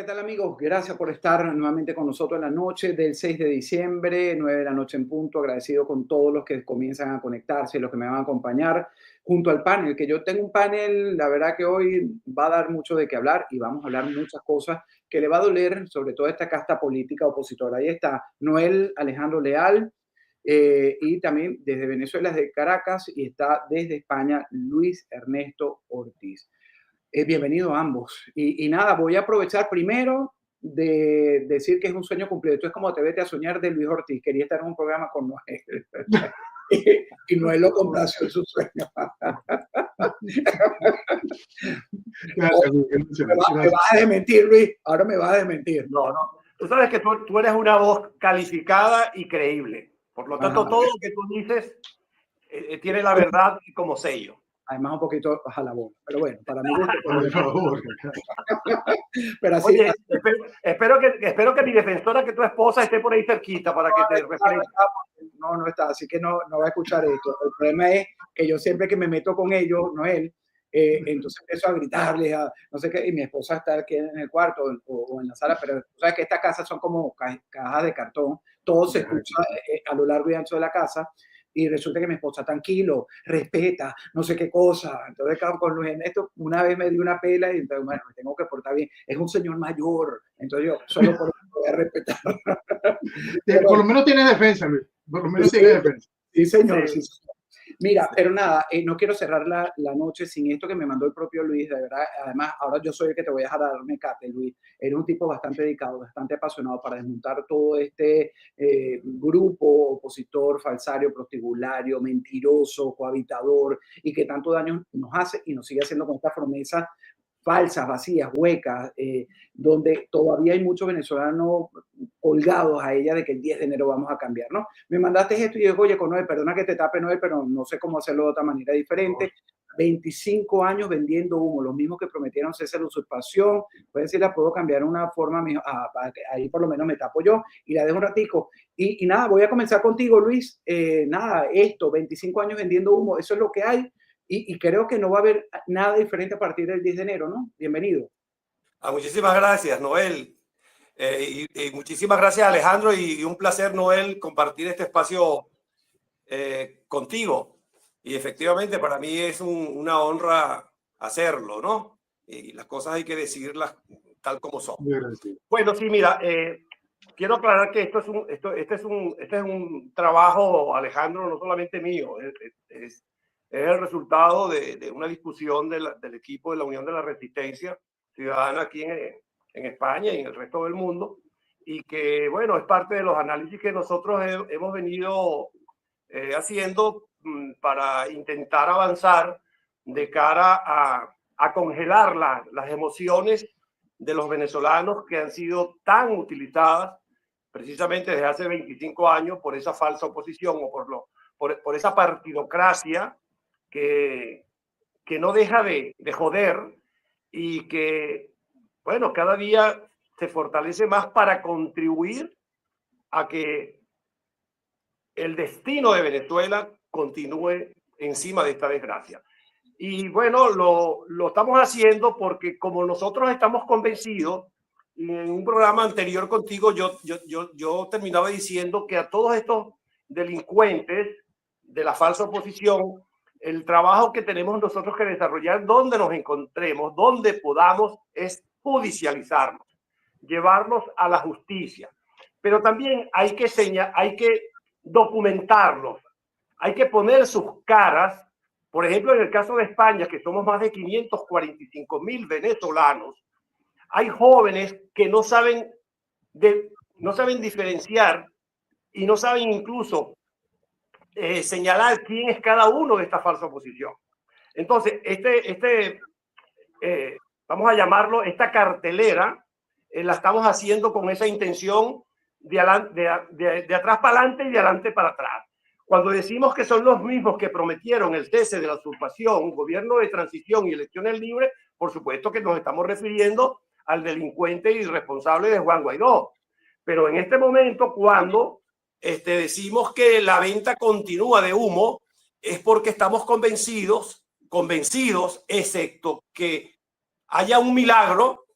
¿qué tal amigos? Gracias por estar nuevamente con nosotros en la noche del 6 de diciembre, 9 de la noche en punto. Agradecido con todos los que comienzan a conectarse, los que me van a acompañar junto al panel, que yo tengo un panel, la verdad que hoy va a dar mucho de qué hablar y vamos a hablar muchas cosas que le va a doler, sobre todo esta casta política opositora. Ahí está Noel Alejandro Leal y también desde Venezuela, desde Caracas, y está desde España Luis Ernesto Ortiz. Bienvenido a ambos. Y nada, voy a aprovechar primero de decir que es un sueño cumplido. Esto es como Te vete a soñar de Luis Ortiz. Quería estar en un programa con Noel. y Noel lo complació en su sueño. Gracias, me vas a desmentir, Luis. Ahora me vas a desmentir. No. Tú sabes que tú eres una voz calificada y creíble. Por lo tanto, todo lo que tú dices tiene la verdad como sello. Además, un poquito baja la bola. Pero bueno, para mí gusto. Por favor. Pero así, oye, espero que mi defensora, que tu esposa, esté por ahí cerquita para que te refresque. No está, así que no va a escuchar esto. El problema es que yo siempre que me meto con ellos, Noel, entonces empiezo a gritarles, no sé qué, y mi esposa está aquí en el cuarto o en la sala, pero tú sabes que estas casas son como cajas de cartón, todo se escucha a lo largo y ancho de la casa. Y resulta que mi esposa, tranquilo, respeta, no sé qué cosa. Entonces, con Luis Ernesto, una vez me dio una pela y entonces, bueno, me tengo que portar bien. Es un señor mayor, entonces yo solo por eso voy a respetar. Pero, por lo menos tiene defensa, Luis. Por lo menos tiene defensa. Sí, señor, sí. Mira, pero nada, no quiero cerrar la noche sin esto que me mandó el propio Luis, de verdad. Además, ahora yo soy el que te voy a dejar darme cate, Luis. Eres un tipo bastante dedicado, bastante apasionado para desmontar todo este grupo opositor, falsario, prostibulario, mentiroso, cohabitador, y que tanto daño nos hace y nos sigue haciendo con esta promesa falsas, vacías, huecas, donde todavía hay muchos venezolanos colgados a ella de que el 10 de enero vamos a cambiar, ¿no? Me mandaste esto y yo digo, oye, con Noel, perdona que te tape, Noel, pero no sé cómo hacerlo de otra manera diferente. 25 años vendiendo humo, los mismos que prometieron cese la usurpación. Pueden decir, la puedo cambiar de una forma, ahí por lo menos me tapo yo y la dejo un ratico. Y nada, voy a comenzar contigo, Luis. Nada, 25 años vendiendo humo, eso es lo que hay. Y creo que no va a haber nada diferente a partir del 10 de enero, ¿no? Bienvenido. Muchísimas gracias, Noel. Y muchísimas gracias, Alejandro. Y un placer, Noel, compartir este espacio contigo. Y efectivamente, para mí es una honra hacerlo, ¿no? Y las cosas hay que decirlas tal como son. Bueno, sí, mira, quiero aclarar que este es un trabajo, Alejandro, no solamente mío. Es el resultado de una discusión del equipo de la Unión de la Resistencia Ciudadana aquí en España y en el resto del mundo, y que, bueno, es parte de los análisis que nosotros hemos venido haciendo para intentar avanzar de cara a congelar las emociones de los venezolanos que han sido tan utilizadas precisamente desde hace 25 años por esa falsa oposición o por esa partidocracia que no deja de joder y que, bueno, cada día se fortalece más para contribuir a que el destino de Venezuela continúe encima de esta desgracia. Y bueno, lo estamos haciendo porque como nosotros estamos convencidos, y en un programa anterior contigo yo terminaba diciendo que a todos estos delincuentes de la falsa oposición, el trabajo que tenemos nosotros que desarrollar donde nos encontremos, donde podamos, es judicializarlos, llevarlos a la justicia. Pero también hay que documentarlos, hay que poner sus caras. Por ejemplo, en el caso de España, que somos más de 545,000 venezolanos, hay jóvenes que no saben diferenciar y no saben incluso señalar quién es cada uno de esta falsa oposición. Entonces, vamos a llamarlo, esta cartelera, la estamos haciendo con esa intención de atrás para adelante y de adelante para atrás. Cuando decimos que son los mismos que prometieron el cese de la usurpación, gobierno de transición y elecciones libres, por supuesto que nos estamos refiriendo al delincuente irresponsable de Juan Guaidó. Pero en este momento, cuando decimos que la venta continúa de humo, es porque estamos convencidos, excepto que haya un milagro,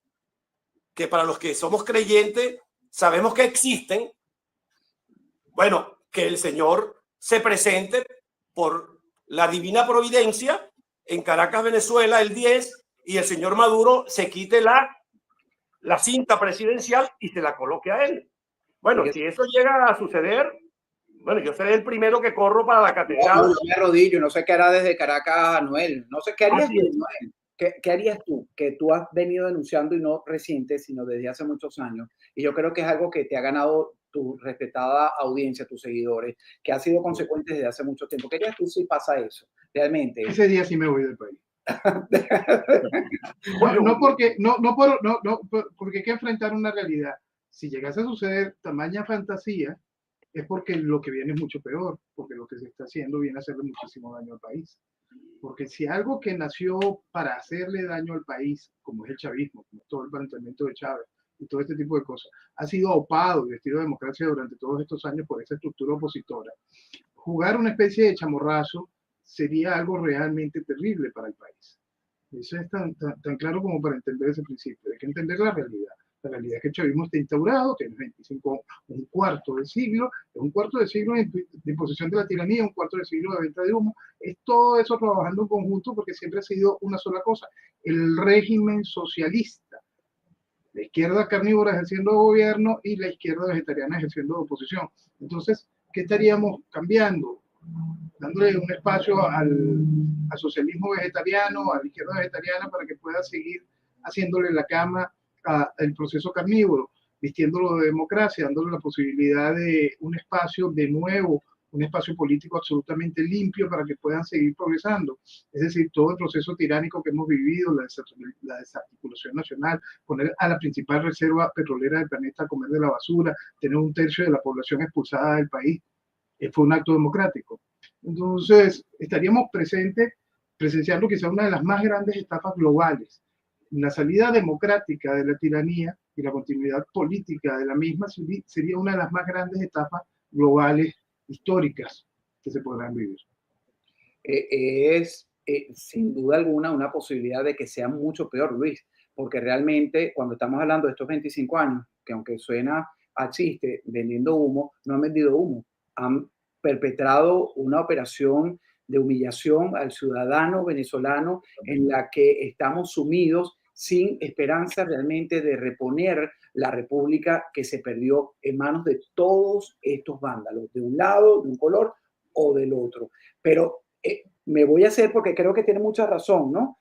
que para los que somos creyentes sabemos que existen, bueno, que el Señor se presente por la divina providencia en Caracas, Venezuela, el 10, y el señor Maduro se quite la cinta presidencial y se la coloque a él. Bueno, si eso llega a suceder, bueno, yo seré el primero que corro para la catedral. No, yo me arrodillo, no sé qué hará desde Caracas, Noel. No sé qué harías tú, Noel. ¿Qué harías tú? Que tú has venido denunciando y no reciente, sino desde hace muchos años. Y yo creo que es algo que te ha ganado tu respetada audiencia, tus seguidores, que ha sido consecuente desde hace mucho tiempo. ¿Qué harías tú si pasa eso? Realmente. Ese día sí me voy del país. Porque hay que enfrentar una realidad. Si llegase a suceder tamaña fantasía, es porque lo que viene es mucho peor, porque lo que se está haciendo viene a hacerle muchísimo daño al país. Porque si algo que nació para hacerle daño al país, como es el chavismo, como todo el planteamiento de Chávez y todo este tipo de cosas, ha sido opado y vestido de democracia durante todos estos años por esa estructura opositora, jugar una especie de chamorrazo sería algo realmente terrible para el país. Eso es tan claro como para entender ese principio. Hay que entender la realidad. La realidad es que el chavismo está instaurado, tiene 25, un cuarto de siglo de imposición de la tiranía, un cuarto de siglo de venta de humo. Es todo eso trabajando en conjunto porque siempre ha sido una sola cosa, el régimen socialista. La izquierda carnívora ejerciendo gobierno y la izquierda vegetariana ejerciendo oposición. Entonces, ¿qué estaríamos cambiando? Dándole un espacio al socialismo vegetariano, a la izquierda vegetariana, para que pueda seguir haciéndole la cama al proceso carnívoro, vistiéndolo de democracia, dándole la posibilidad de un espacio de nuevo, un espacio político absolutamente limpio para que puedan seguir progresando. Es decir, todo el proceso tiránico que hemos vivido, la desarticulación nacional, poner a la principal reserva petrolera del planeta a comer de la basura, tener un tercio de la población expulsada del país, fue un acto democrático. Entonces, estaríamos presenciando quizá una de las más grandes estafas globales. La salida democrática de la tiranía y la continuidad política de la misma sería una de las más grandes estafas globales históricas que se podrán vivir. Es sin duda alguna una posibilidad de que sea mucho peor, Luis, porque realmente cuando estamos hablando de estos 25 años, que aunque suena a chiste, vendiendo humo, no han vendido humo, han perpetrado una operación de humillación al ciudadano venezolano en la que estamos sumidos sin esperanza realmente de reponer la república que se perdió en manos de todos estos vándalos, de un lado, de un color o del otro. Pero me voy a hacer, porque creo que tiene mucha razón, ¿no?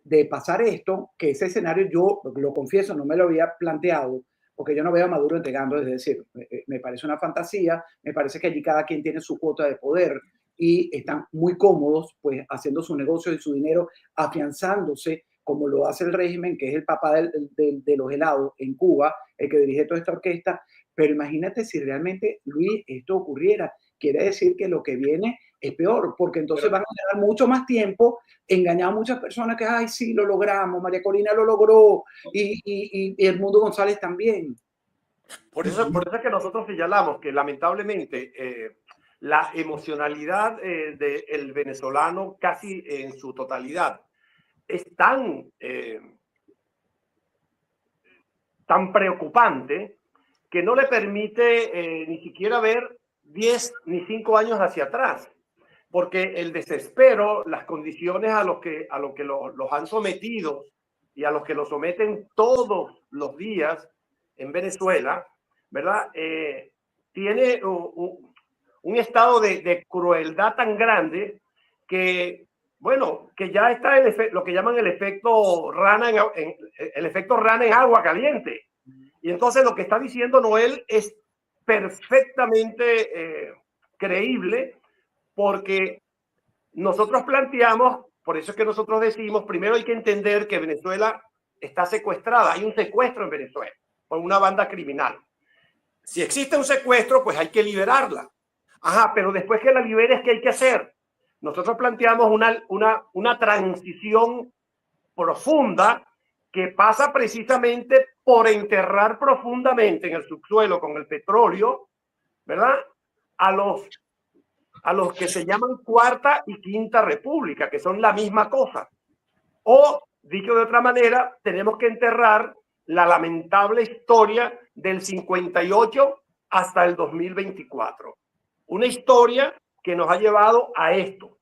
De pasar esto, que ese escenario yo, lo confieso, no me lo había planteado, porque yo no veo a Maduro entregando, es decir, me parece una fantasía, me parece que allí cada quien tiene su cuota de poder y están muy cómodos, pues, haciendo su negocio y su dinero, afianzándose, como lo hace el régimen, que es el papá de los helados en Cuba, el que dirige toda esta orquesta. Pero imagínate si realmente, Luis, esto ocurriera. Quiere decir que lo que viene es peor, porque entonces van a ganar mucho más tiempo, engañar a muchas personas que, ay, sí, lo logramos, María Corina lo logró, y Edmundo González también. Por eso es que nosotros señalamos que lamentablemente la emocionalidad del venezolano casi en su totalidad es tan preocupante que no le permite ni siquiera ver 10 ni 5 años hacia atrás, porque el desespero, las condiciones a lo que los han sometido y a los que los someten todos los días en Venezuela, ¿verdad? Tiene un estado de crueldad tan grande que, bueno, que ya está lo que llaman el efecto rana el efecto rana en agua caliente. Y entonces lo que está diciendo Noel es perfectamente creíble, porque nosotros planteamos, por eso es que nosotros decimos, primero hay que entender que Venezuela está secuestrada, hay un secuestro en Venezuela por una banda criminal. Si existe un secuestro, pues hay que liberarla. Ajá, pero después que la liberes, ¿qué hay que hacer? Nosotros planteamos una transición profunda que pasa precisamente por enterrar profundamente en el subsuelo con el petróleo, ¿verdad? A los que se llaman Cuarta y Quinta República, que son la misma cosa. O, dicho de otra manera, tenemos que enterrar la lamentable historia del 58 hasta el 2024. Una historia que nos ha llevado a esto.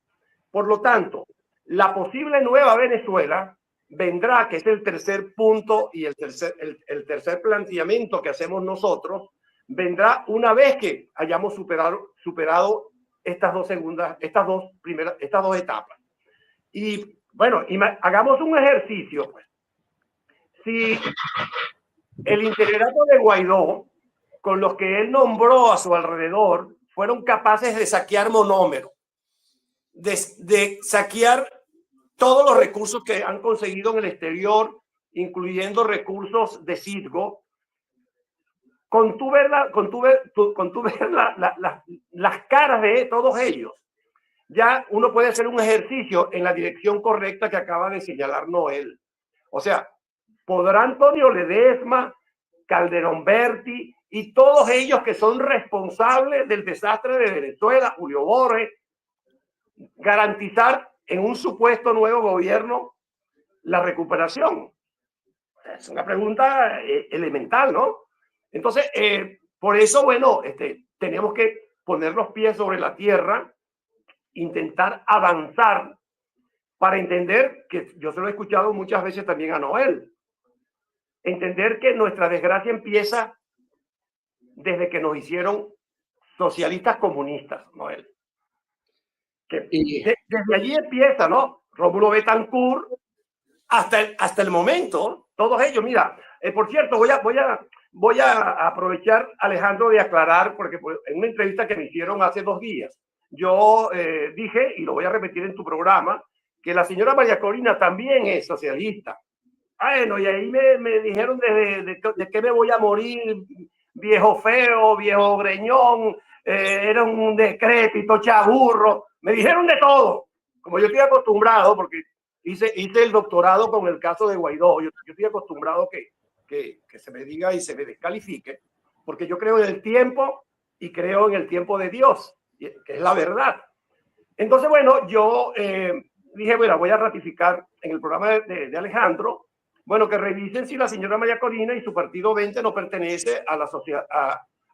Por lo tanto, la posible nueva Venezuela vendrá, que es el tercer punto y el tercer planteamiento que hacemos nosotros, vendrá una vez que hayamos superado estas dos etapas. Y bueno, hagamos un ejercicio, pues. Si el itinerario de Guaidó, con los que él nombró a su alrededor, fueron capaces de saquear Monómero, de saquear todos los recursos que han conseguido en el exterior, incluyendo recursos de Citgo, con tu ver las caras de todos ellos, ya uno puede hacer un ejercicio en la dirección correcta que acaba de señalar Noel. O sea, podrá Antonio Ledesma, Calderón Berti y todos ellos que son responsables del desastre de Venezuela, Julio Borges, garantizar en un supuesto nuevo gobierno la recuperación. Es una pregunta elemental, ¿no? Entonces, por eso, bueno, tenemos que poner los pies sobre la tierra, intentar avanzar para entender que yo se lo he escuchado muchas veces también a Noel, entender que nuestra desgracia empieza desde que nos hicieron socialistas comunistas, Noel. Desde allí empieza, ¿no? Rómulo Betancourt hasta el momento, todos ellos. Mira, por cierto, voy a aprovechar, Alejandro, de aclarar, porque en una entrevista que me hicieron hace 2 días, yo dije, y lo voy a repetir en tu programa, que la señora María Corina también es socialista. Bueno, y ahí me dijeron de qué me voy a morir, viejo feo, viejo greñón, era un decrépito, chaburro. Me dijeron de todo, como yo estoy acostumbrado, porque hice el doctorado con el caso de Guaidó. Yo estoy acostumbrado que se me diga y se me descalifique, porque yo creo en el tiempo y creo en el tiempo de Dios, que es la verdad. Entonces, bueno, yo dije, bueno, voy a ratificar en el programa de Alejandro, bueno, que revisen si la señora María Corina y su partido 20 no pertenece a la sociedad,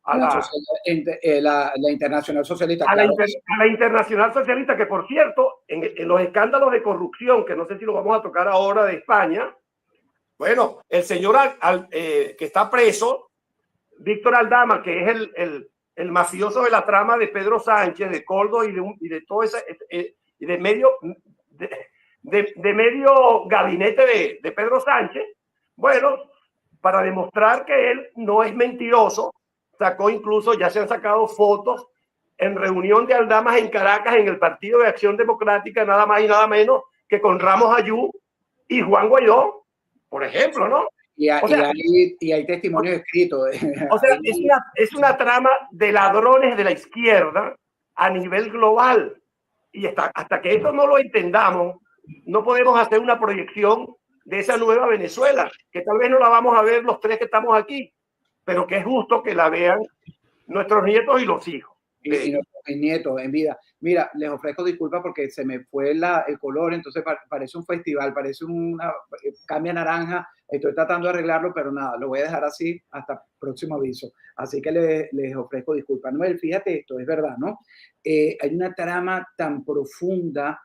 la Internacional Socialista. A la Internacional Socialista, que por cierto, en los escándalos de corrupción, que no sé si lo vamos a tocar ahora de España, bueno, el señor que está preso, Víctor Aldama, que es el mafioso de la trama de Pedro Sánchez, de Coldo y de todo ese, y de medio gabinete de Pedro Sánchez, bueno, para demostrar que él no es mentiroso, sacó incluso, ya se han sacado fotos en reunión de Aldamas en Caracas, en el Partido de Acción Democrática, nada más y nada menos que con Ramos Ayú y Juan Guaidó, por ejemplo, ¿no? Y hay testimonios escritos. O sea, es una trama de ladrones de la izquierda a nivel global. Y hasta que esto no lo entendamos, no podemos hacer una proyección de esa nueva Venezuela, que tal vez no la vamos a ver los 3 que estamos aquí, pero que es justo que la vean nuestros nietos y los hijos. Y nuestros nietos en vida. Mira, les ofrezco disculpas porque se me fue el color, entonces parece un festival, parece cambia naranja. Estoy tratando de arreglarlo, pero nada, lo voy a dejar así hasta próximo aviso. Así que les ofrezco disculpas. Noel, fíjate esto, es verdad, ¿no? Hay una trama tan profunda,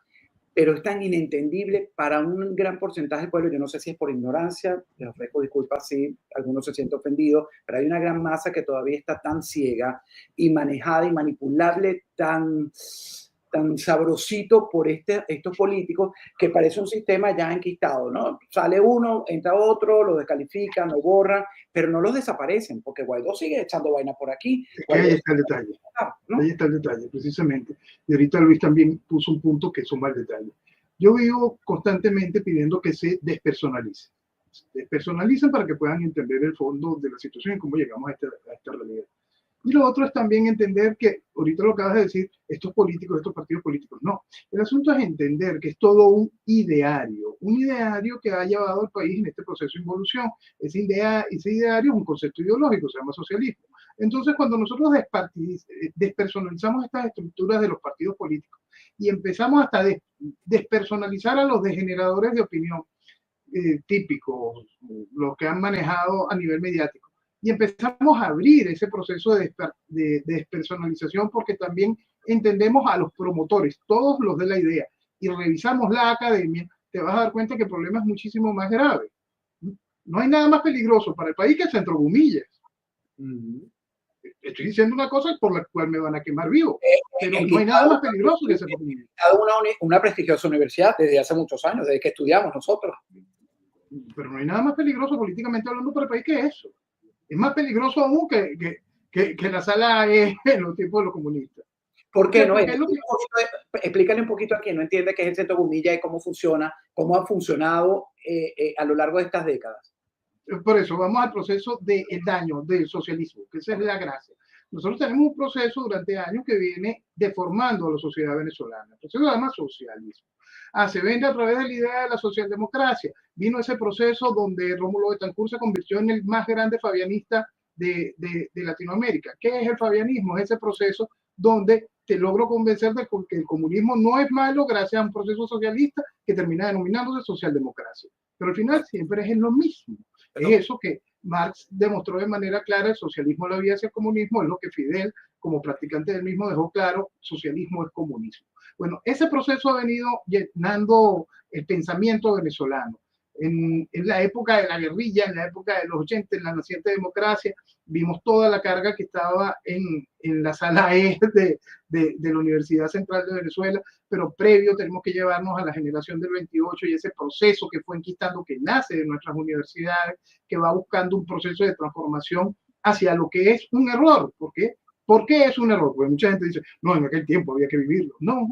pero es tan inentendible para un gran porcentaje del pueblo. Yo no sé si es por ignorancia, les ofrezco disculpas si algunos se sienten ofendidos, pero hay una gran masa que todavía está tan ciega y manejada y manipulable, tan sabrosito por estos políticos, que parece un sistema ya enquistado, ¿no? Sale uno, entra otro, lo descalifican, lo borran, pero no los desaparecen, porque Guaidó sigue echando vaina por aquí. Ahí está el detalle, ¿no? Ahí está el detalle, precisamente. Y ahorita Luis también puso un punto que suma el detalle. Yo vivo constantemente pidiendo que se despersonalice. Despersonalicen para que puedan entender el fondo de la situación y cómo llegamos a esta realidad. Y lo otro es también entender que, ahorita lo acabas de decir, estos políticos, estos partidos políticos, no. El asunto es entender que es todo un ideario que ha llevado al país en este proceso de involución. Ese ideario es un concepto ideológico, se llama socialismo. Entonces, cuando nosotros despersonalizamos estas estructuras de los partidos políticos y empezamos hasta despersonalizar a los degeneradores de opinión, típicos, los que han manejado a nivel mediático. Y empezamos a abrir ese proceso de despersonalización porque también entendemos a los promotores, todos los de la idea, y revisamos la academia, te vas a dar cuenta que el problema es muchísimo más grave. No hay nada más peligroso para el país que el Centro Gumillas. Estoy diciendo una cosa por la cual me van a quemar vivo, pero no hay nada más peligroso que el Centro Gumillas. Una prestigiosa universidad desde hace muchos años, desde que estudiamos nosotros. Pero no hay nada más peligroso políticamente hablando para el país que eso. Es más peligroso aún que la sala E en los tiempos de los comunistas. ¿Por qué no? Explícale un poquito a quien no entiende qué es el Centro Gumilla y cómo funciona, cómo ha funcionado a lo largo de estas décadas. Por eso vamos al proceso del daño del socialismo, que esa es la gracia. Nosotros tenemos un proceso durante años que viene deformando a la sociedad venezolana. El proceso se llama socialismo. Se vende a través de la idea de la socialdemocracia. Vino ese proceso donde Rómulo Betancourt se convirtió en el más grande fabianista de Latinoamérica. ¿Qué es el fabianismo? Es ese proceso donde te logro convencer de que el comunismo no es malo gracias a un proceso socialista que termina denominándose socialdemocracia. Pero al final siempre es lo mismo. Es eso que Marx demostró de manera clara: el socialismo es la vía hacia el comunismo, es lo que Fidel, como practicante del mismo, dejó claro: socialismo es comunismo. Bueno, ese proceso ha venido llenando el pensamiento venezolano. En la época de la guerrilla, en la época de los 80, en la naciente democracia, vimos toda la carga que estaba en la sala E de la Universidad Central de Venezuela, pero previo tenemos que llevarnos a la generación del 28 y ese proceso que fue enquistando, que nace de nuestras universidades, que va buscando un proceso de transformación hacia lo que es un error. ¿Por qué? ¿Por qué es un error? Porque mucha gente dice, no, en aquel tiempo había que vivirlo. No.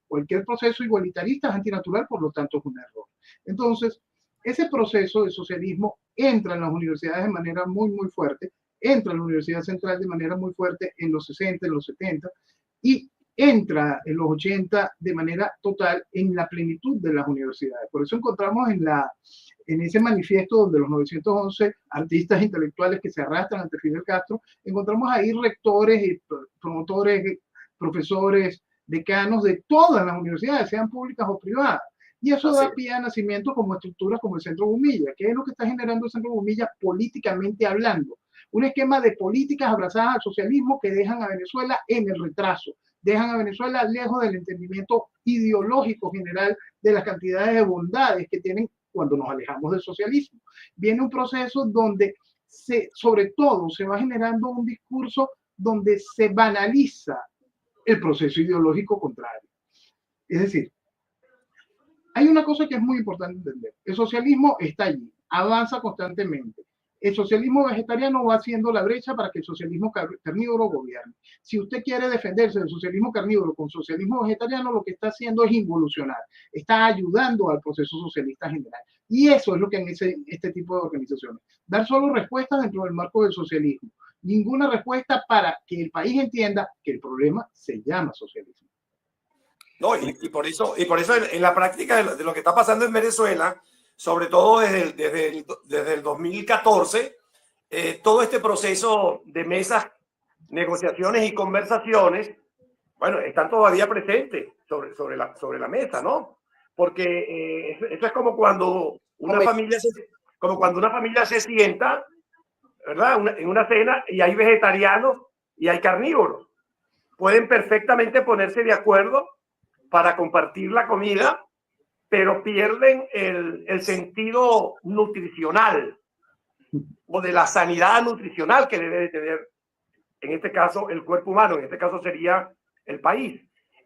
Cualquier proceso igualitarista es antinatural, por lo tanto es un error. Entonces, ese proceso de socialismo entra en las universidades de manera muy, muy fuerte, entra en la Universidad Central de manera muy fuerte en los 60, en los 70, y entra en los 80 de manera total en la plenitud de las universidades. Por eso encontramos en ese manifiesto donde los 911 artistas intelectuales que se arrastran ante Fidel Castro, encontramos ahí rectores y promotores, profesores, decanos de todas las universidades, sean públicas o privadas. Y eso da pie a nacimientos como estructuras como el Centro Gumilla. ¿Qué es lo que está generando el Centro Gumilla políticamente hablando? Un esquema de políticas abrazadas al socialismo que dejan a Venezuela en el retraso, dejan a Venezuela lejos del entendimiento ideológico general de las cantidades de bondades que tienen cuando nos alejamos del socialismo. Viene un proceso donde sobre todo se va generando un discurso donde se banaliza el proceso ideológico contrario. Es decir, hay una cosa que es muy importante entender. El socialismo está allí, avanza constantemente. El socialismo vegetariano va haciendo la brecha para que el socialismo carnívoro gobierne. Si usted quiere defenderse del socialismo carnívoro con socialismo vegetariano, lo que está haciendo es involucionar. Está ayudando al proceso socialista general. Y eso es lo que en este tipo de organizaciones. Dar solo respuestas dentro del marco del socialismo. Ninguna respuesta para que el país entienda que el problema se llama socialismo. No, y por eso en la práctica de lo que está pasando en Venezuela, sobre todo desde el 2014, todo este proceso de mesas, negociaciones y conversaciones, bueno, están todavía presentes sobre la mesa, ¿no? Porque esto es como cuando una familia se sienta, ¿verdad? En una cena y hay vegetarianos y hay carnívoros. Pueden perfectamente ponerse de acuerdo para compartir la comida, pero pierden el sentido nutricional o de la sanidad nutricional que debe de tener, en este caso, el cuerpo humano, en este caso sería el país.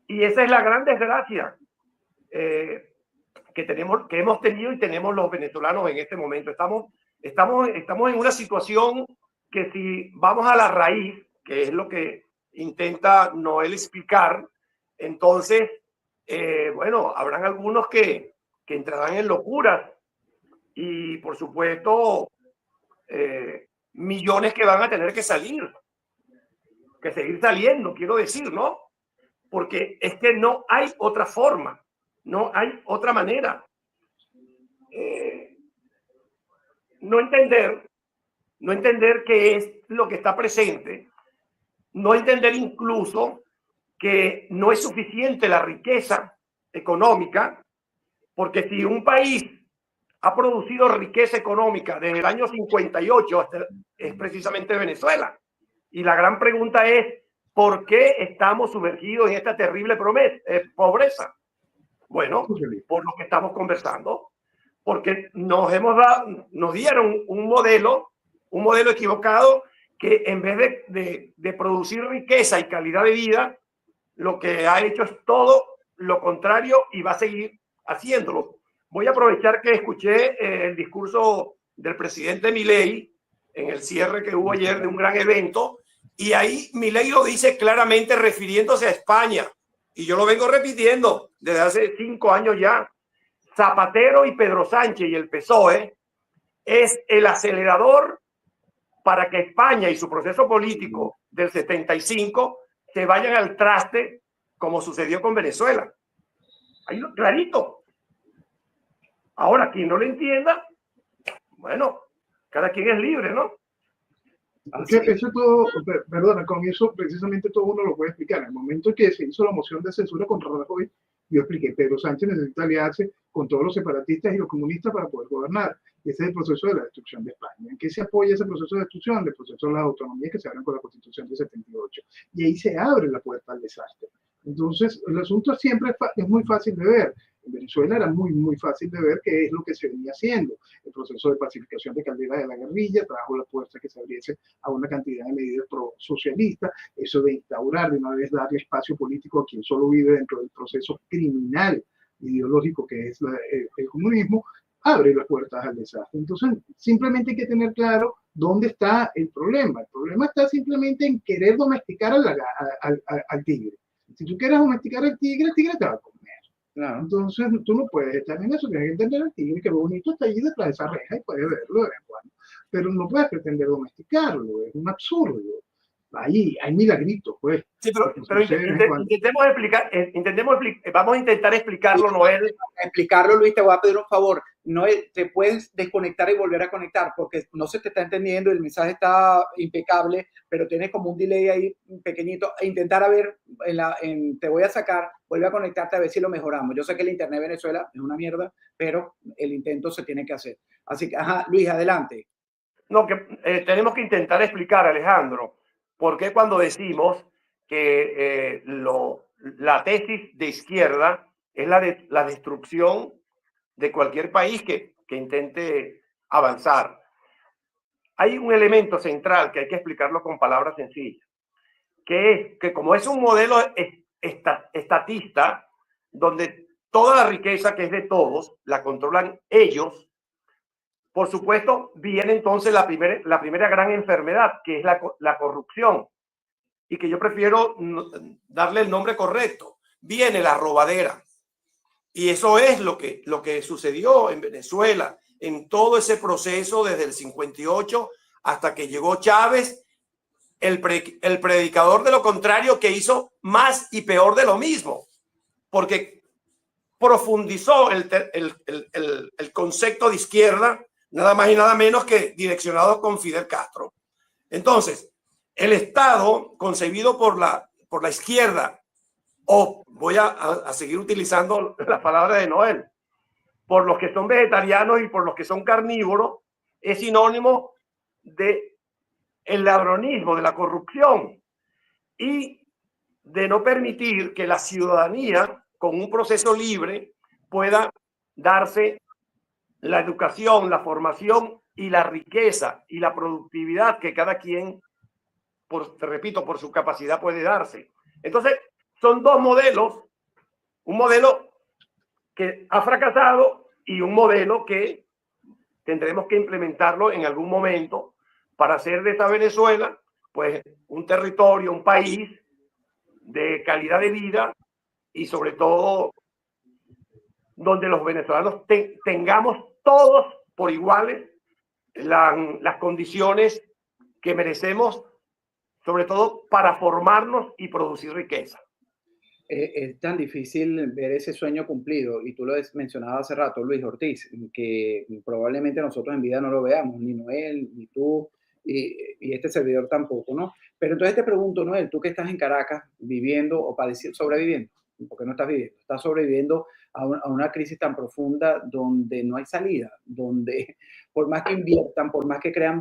Y esa es la gran desgracia que hemos tenido y tenemos los venezolanos en este momento. Estamos en una situación que, si vamos a la raíz, que es lo que intenta Noel explicar, entonces, bueno, habrán algunos que entrarán en locuras y, por supuesto, millones que van a tener que seguir saliendo, quiero decir, ¿no? Porque es que no hay otra forma, no hay otra manera. No entender qué es lo que está presente, no entender incluso que no es suficiente la riqueza económica, porque si un país ha producido riqueza económica desde el año 58 es precisamente Venezuela. Y la gran pregunta es, ¿por qué estamos sumergidos en esta terrible pobreza? Bueno, por lo que estamos conversando, porque nos dieron un modelo equivocado que en vez de producir riqueza y calidad de vida, lo que ha hecho es todo lo contrario y va a seguir haciéndolo. Voy a aprovechar que escuché el discurso del presidente Milei en el cierre que hubo ayer de un gran evento, y ahí Milei lo dice claramente refiriéndose a España, y yo lo vengo repitiendo desde hace 5 años ya. Zapatero y Pedro Sánchez y el PSOE es el acelerador para que España y su proceso político del 75 se vayan al traste, como sucedió con Venezuela. Ahí clarito. Ahora, quien no lo entienda, bueno, cada quien es libre, ¿no? Eso todo, perdona, con eso precisamente todo uno lo puede explicar. En el momento en que se hizo la moción de censura contra Rajoy, yo expliqué, Pedro Sánchez necesita aliarse con todos los separatistas y los comunistas para poder gobernar. Y ese es el proceso de la destrucción de España. ¿En qué se apoya ese proceso de destrucción? El proceso de las autonomías que se abren con la Constitución de 78. Y ahí se abre la puerta al desastre. Entonces, el asunto siempre es muy fácil de ver. En Venezuela era muy fácil de ver qué es lo que se venía haciendo. El proceso de pacificación de Caldera de la guerrilla trajo la puerta que se abriese a una cantidad de medidas pro-socialistas. Eso de instaurar de una vez, darle espacio político a quien solo vive dentro del proceso criminal ideológico que es el comunismo, abre las puertas al desastre. Entonces, simplemente hay que tener claro dónde está el problema. El problema está simplemente en querer domesticar al tigre. Si tú quieres domesticar al tigre, el tigre te va a comer. Claro. Entonces, tú no puedes estar en eso, tienes que entender al tigre, que bonito está allí detrás de esa reja y puedes verlo de vez en cuando. Pero no puedes pretender domesticarlo, es un absurdo. Ahí hay milagritos, pues. Sí, pero intentemos explicar, vamos a intentar explicarlo, Noel. Explicarlo, Luis, te voy a pedir un favor. Noel, te puedes desconectar y volver a conectar porque no se te está entendiendo, el mensaje está impecable, pero tienes como un delay ahí pequeñito. Intentar a ver, te voy a sacar, vuelve a conectarte a ver si lo mejoramos. Yo sé que el internet de Venezuela es una mierda, pero el intento se tiene que hacer. Así que, Luis, adelante. No, que tenemos que intentar explicar, Alejandro, por qué cuando decimos que la tesis de izquierda es la destrucción de cualquier país que intente avanzar. Hay un elemento central que hay que explicarlo con palabras sencillas, que es que como es un modelo estatista, donde toda la riqueza que es de todos la controlan ellos, por supuesto, viene entonces la primera gran enfermedad, que es la corrupción, y que yo prefiero darle el nombre correcto. Viene la robadera. Y eso es lo que sucedió en Venezuela, en todo ese proceso desde el 58 hasta que llegó Chávez, el predicador de lo contrario, que hizo más y peor de lo mismo, porque profundizó el concepto de izquierda, nada más y nada menos que direccionado con Fidel Castro. Entonces, el Estado concebido por la izquierda, o voy a seguir utilizando la palabra de Noel, por los que son vegetarianos y por los que son carnívoros, es sinónimo de el ladronismo, de la corrupción y de no permitir que la ciudadanía, con un proceso libre, pueda darse la educación, la formación y la riqueza y la productividad que cada quien, te repito, por su capacidad puede darse. Entonces, son dos modelos, un modelo que ha fracasado y un modelo que tendremos que implementarlo en algún momento para hacer de esta Venezuela, pues, un territorio, un país de calidad de vida y sobre todo donde los venezolanos tengamos todos por iguales las condiciones que merecemos, sobre todo para formarnos y producir riqueza. Es tan difícil ver ese sueño cumplido, y tú lo mencionabas hace rato, Luis Ortiz, que probablemente nosotros en vida no lo veamos, ni Noel, ni tú, y este servidor tampoco, ¿no? Pero entonces te pregunto, Noel, tú que estás en Caracas viviendo o padeciendo, sobreviviendo, porque no estás viviendo, estás sobreviviendo a una crisis tan profunda donde no hay salida, donde por más que inviertan, por más que creen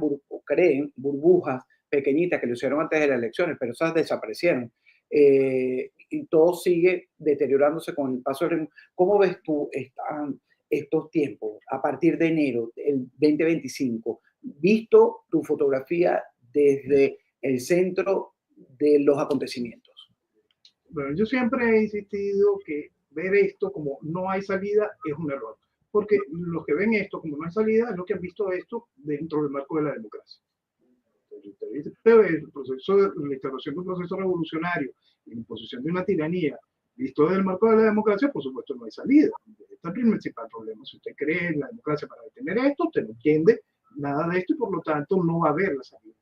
burbujas pequeñitas que lo hicieron antes de las elecciones, pero esas desaparecieron. Y todo sigue deteriorándose con el paso del... ¿Cómo ves tú estos tiempos a partir de enero del 2025? Visto tu fotografía desde el centro de los acontecimientos. Bueno, yo siempre he insistido que ver esto como no hay salida es un error, porque los que ven esto como no hay salida es lo que han visto esto dentro del marco de la democracia. Pero el proceso de la instalación de un proceso revolucionario y la imposición de una tiranía visto desde el marco de la democracia, por supuesto no hay salida. Este es el principal problema. Si usted cree en la democracia para detener esto, usted no entiende nada de esto y por lo tanto no va a haber la salida.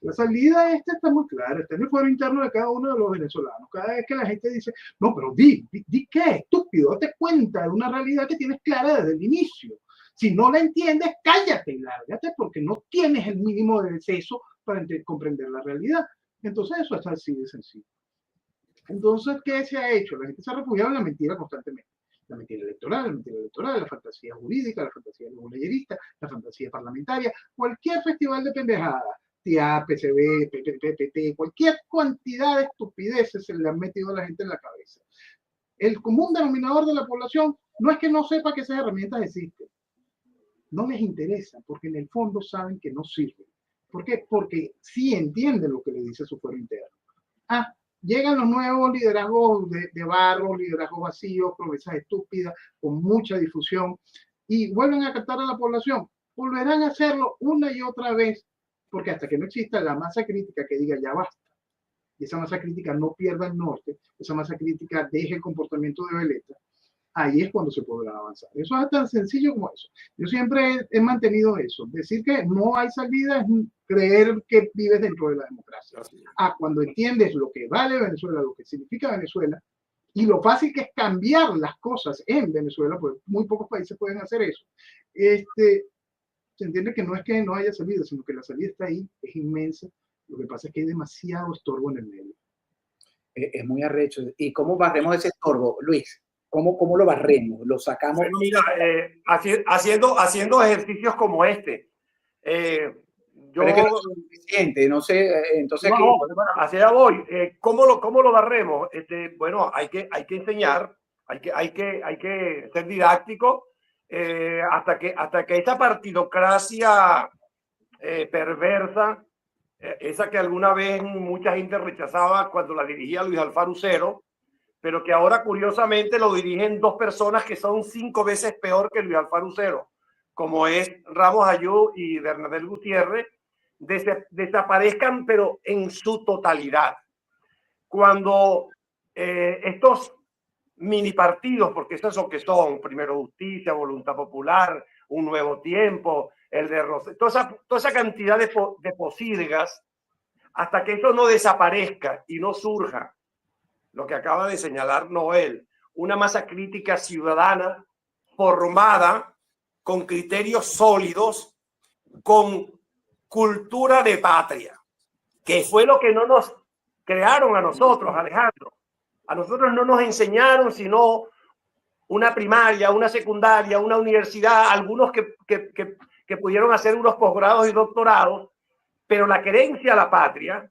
La salida está muy clara, está en el fuero interno de cada uno de los venezolanos. Cada vez que la gente dice, no, pero di qué, estúpido, date cuenta de una realidad que tienes clara desde el inicio. Si no la entiendes, cállate y lárgate porque no tienes el mínimo de deceso para comprender la realidad. Entonces eso es así de sencillo. Entonces, ¿qué se ha hecho? La gente se ha refugiado en la mentira constantemente. La mentira electoral, la fantasía jurídica, la fantasía legalista, la fantasía parlamentaria, cualquier festival de pendejadas, TIA, PCB, PPT, cualquier cantidad de estupideces se le han metido a la gente en la cabeza. El común denominador de la población no es que no sepa que esas herramientas existen, no les interesa, porque en el fondo saben que no sirven. ¿Por qué? Porque sí entienden lo que le dice su fuero interno. Llegan los nuevos liderazgos de barro, liderazgos vacíos, promesas estúpidas, con mucha difusión, y vuelven a captar a la población. Volverán a hacerlo una y otra vez, porque hasta que no exista la masa crítica que diga ya basta, y esa masa crítica no pierda el norte, esa masa crítica deje el comportamiento de veleta, ahí es cuando se podrá avanzar. Eso es tan sencillo como eso. Yo siempre he mantenido eso. Decir que no hay salida es creer que vives dentro de la democracia. Cuando entiendes lo que vale Venezuela, lo que significa Venezuela, y lo fácil que es cambiar las cosas en Venezuela, pues muy pocos países pueden hacer eso. Se entiende que no es que no haya salida, sino que la salida está ahí, es inmensa. Lo que pasa es que hay demasiado estorbo en el medio. Es muy arrecho. ¿Y cómo barremos ese estorbo, Luis? ¿Cómo lo barremos? ¿Lo sacamos? Bueno, mira, haciendo ejercicios como este. Pero es que no es suficiente, no sé, entonces no, aquí... bueno, hacia allá voy. ¿Cómo lo barremos? Bueno, hay que enseñar, hay que ser didáctico hasta que esta partidocracia perversa, esa que alguna vez mucha gente rechazaba cuando la dirigía Luis Alfaro Usero, pero que ahora curiosamente lo dirigen dos personas que son 5 veces peor que Luis Alfaro Usero, como es Ramos Ayú y Bernabel Gutiérrez, desaparezcan, pero en su totalidad. Cuando estos mini partidos, porque esos son que son, Primero Justicia, Voluntad Popular, Un Nuevo Tiempo, el de Rosé, toda esa cantidad de posilgas, hasta que eso no desaparezca y no surja lo que acaba de señalar Noel, una masa crítica ciudadana formada con criterios sólidos, con cultura de patria, que fue lo que no nos crearon a nosotros, Alejandro. A nosotros no nos enseñaron sino una primaria, una secundaria, una universidad, algunos que pudieron hacer unos posgrados y doctorados, pero la querencia a la patria,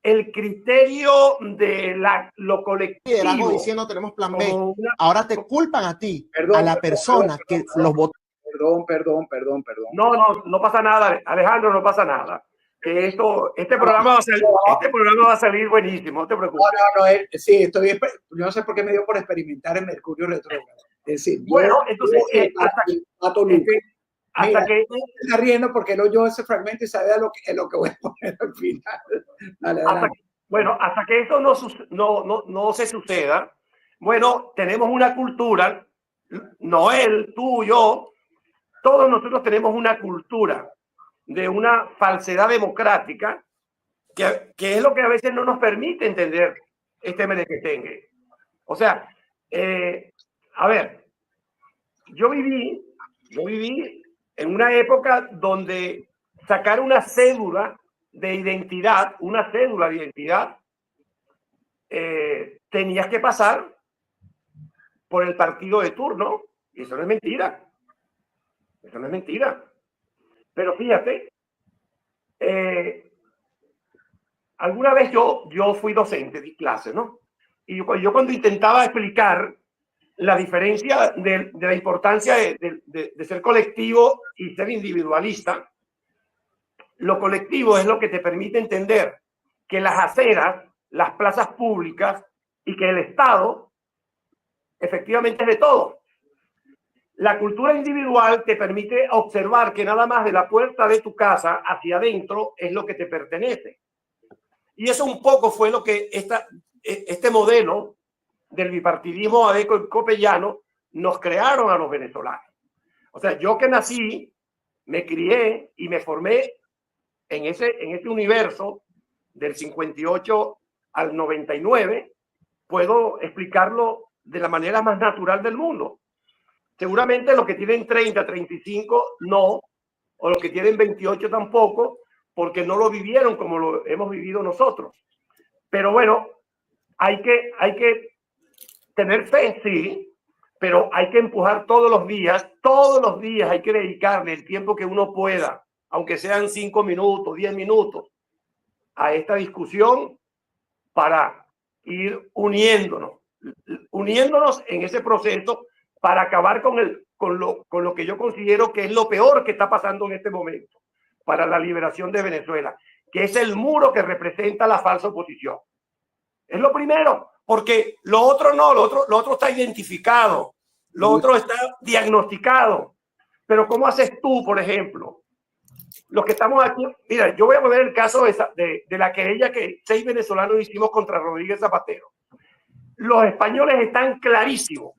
el criterio de lo colectivo. Diciendo tenemos plan B. Ahora te culpan a ti, a la persona que los votó. Perdón. No pasa nada, Alejandro, no pasa nada. Que este programa va a salir buenísimo, no te preocupes. No, sí, yo no sé por qué me dio por experimentar en Mercurio retrógrado. Es decir, bueno, entonces, hasta que está riendo porque él oyó ese fragmento y sabe lo que voy a poner al final. Hasta que eso no se suceda, bueno, tenemos una cultura, Noel, tú, yo, todos nosotros tenemos una cultura de una falsedad democrática que es lo que a veces no nos permite entender este merequetengue. O sea, a ver, yo viví en una época donde sacar una cédula de identidad, tenías que pasar por el partido de turno, y eso no es mentira. Eso no es mentira. Pero fíjate, alguna vez yo fui docente, di clase, ¿no? Y yo cuando intentaba explicar la diferencia de la importancia de ser colectivo y ser individualista, lo colectivo es lo que te permite entender que las aceras, las plazas públicas y que el Estado efectivamente es de todo. La cultura individual te permite observar que nada más de la puerta de tu casa hacia adentro es lo que te pertenece. Y eso un poco fue lo que este modelo del bipartidismo adeco-copellano nos crearon a los venezolanos. O sea, yo que nací, me crié y me formé en este universo del 58 al 99, puedo explicarlo de la manera más natural del mundo. Seguramente los que tienen 30, 35 no, o los que tienen 28 tampoco, porque no lo vivieron como lo hemos vivido nosotros. Pero bueno, hay que tener fe, sí, pero hay que empujar todos los días hay que dedicarle el tiempo que uno pueda, aunque sean 5 minutos, 10 minutos, a esta discusión para ir uniéndonos en ese proceso para acabar con lo que yo considero que es lo peor que está pasando en este momento para la liberación de Venezuela, que es el muro que representa la falsa oposición. Es lo primero, porque lo otro no, lo otro está identificado, lo otro está diagnosticado. Pero ¿cómo haces tú, por ejemplo? Los que estamos aquí, mira, yo voy a poner el caso de la querella que 6 venezolanos hicimos contra Rodríguez Zapatero. Los españoles están clarísimos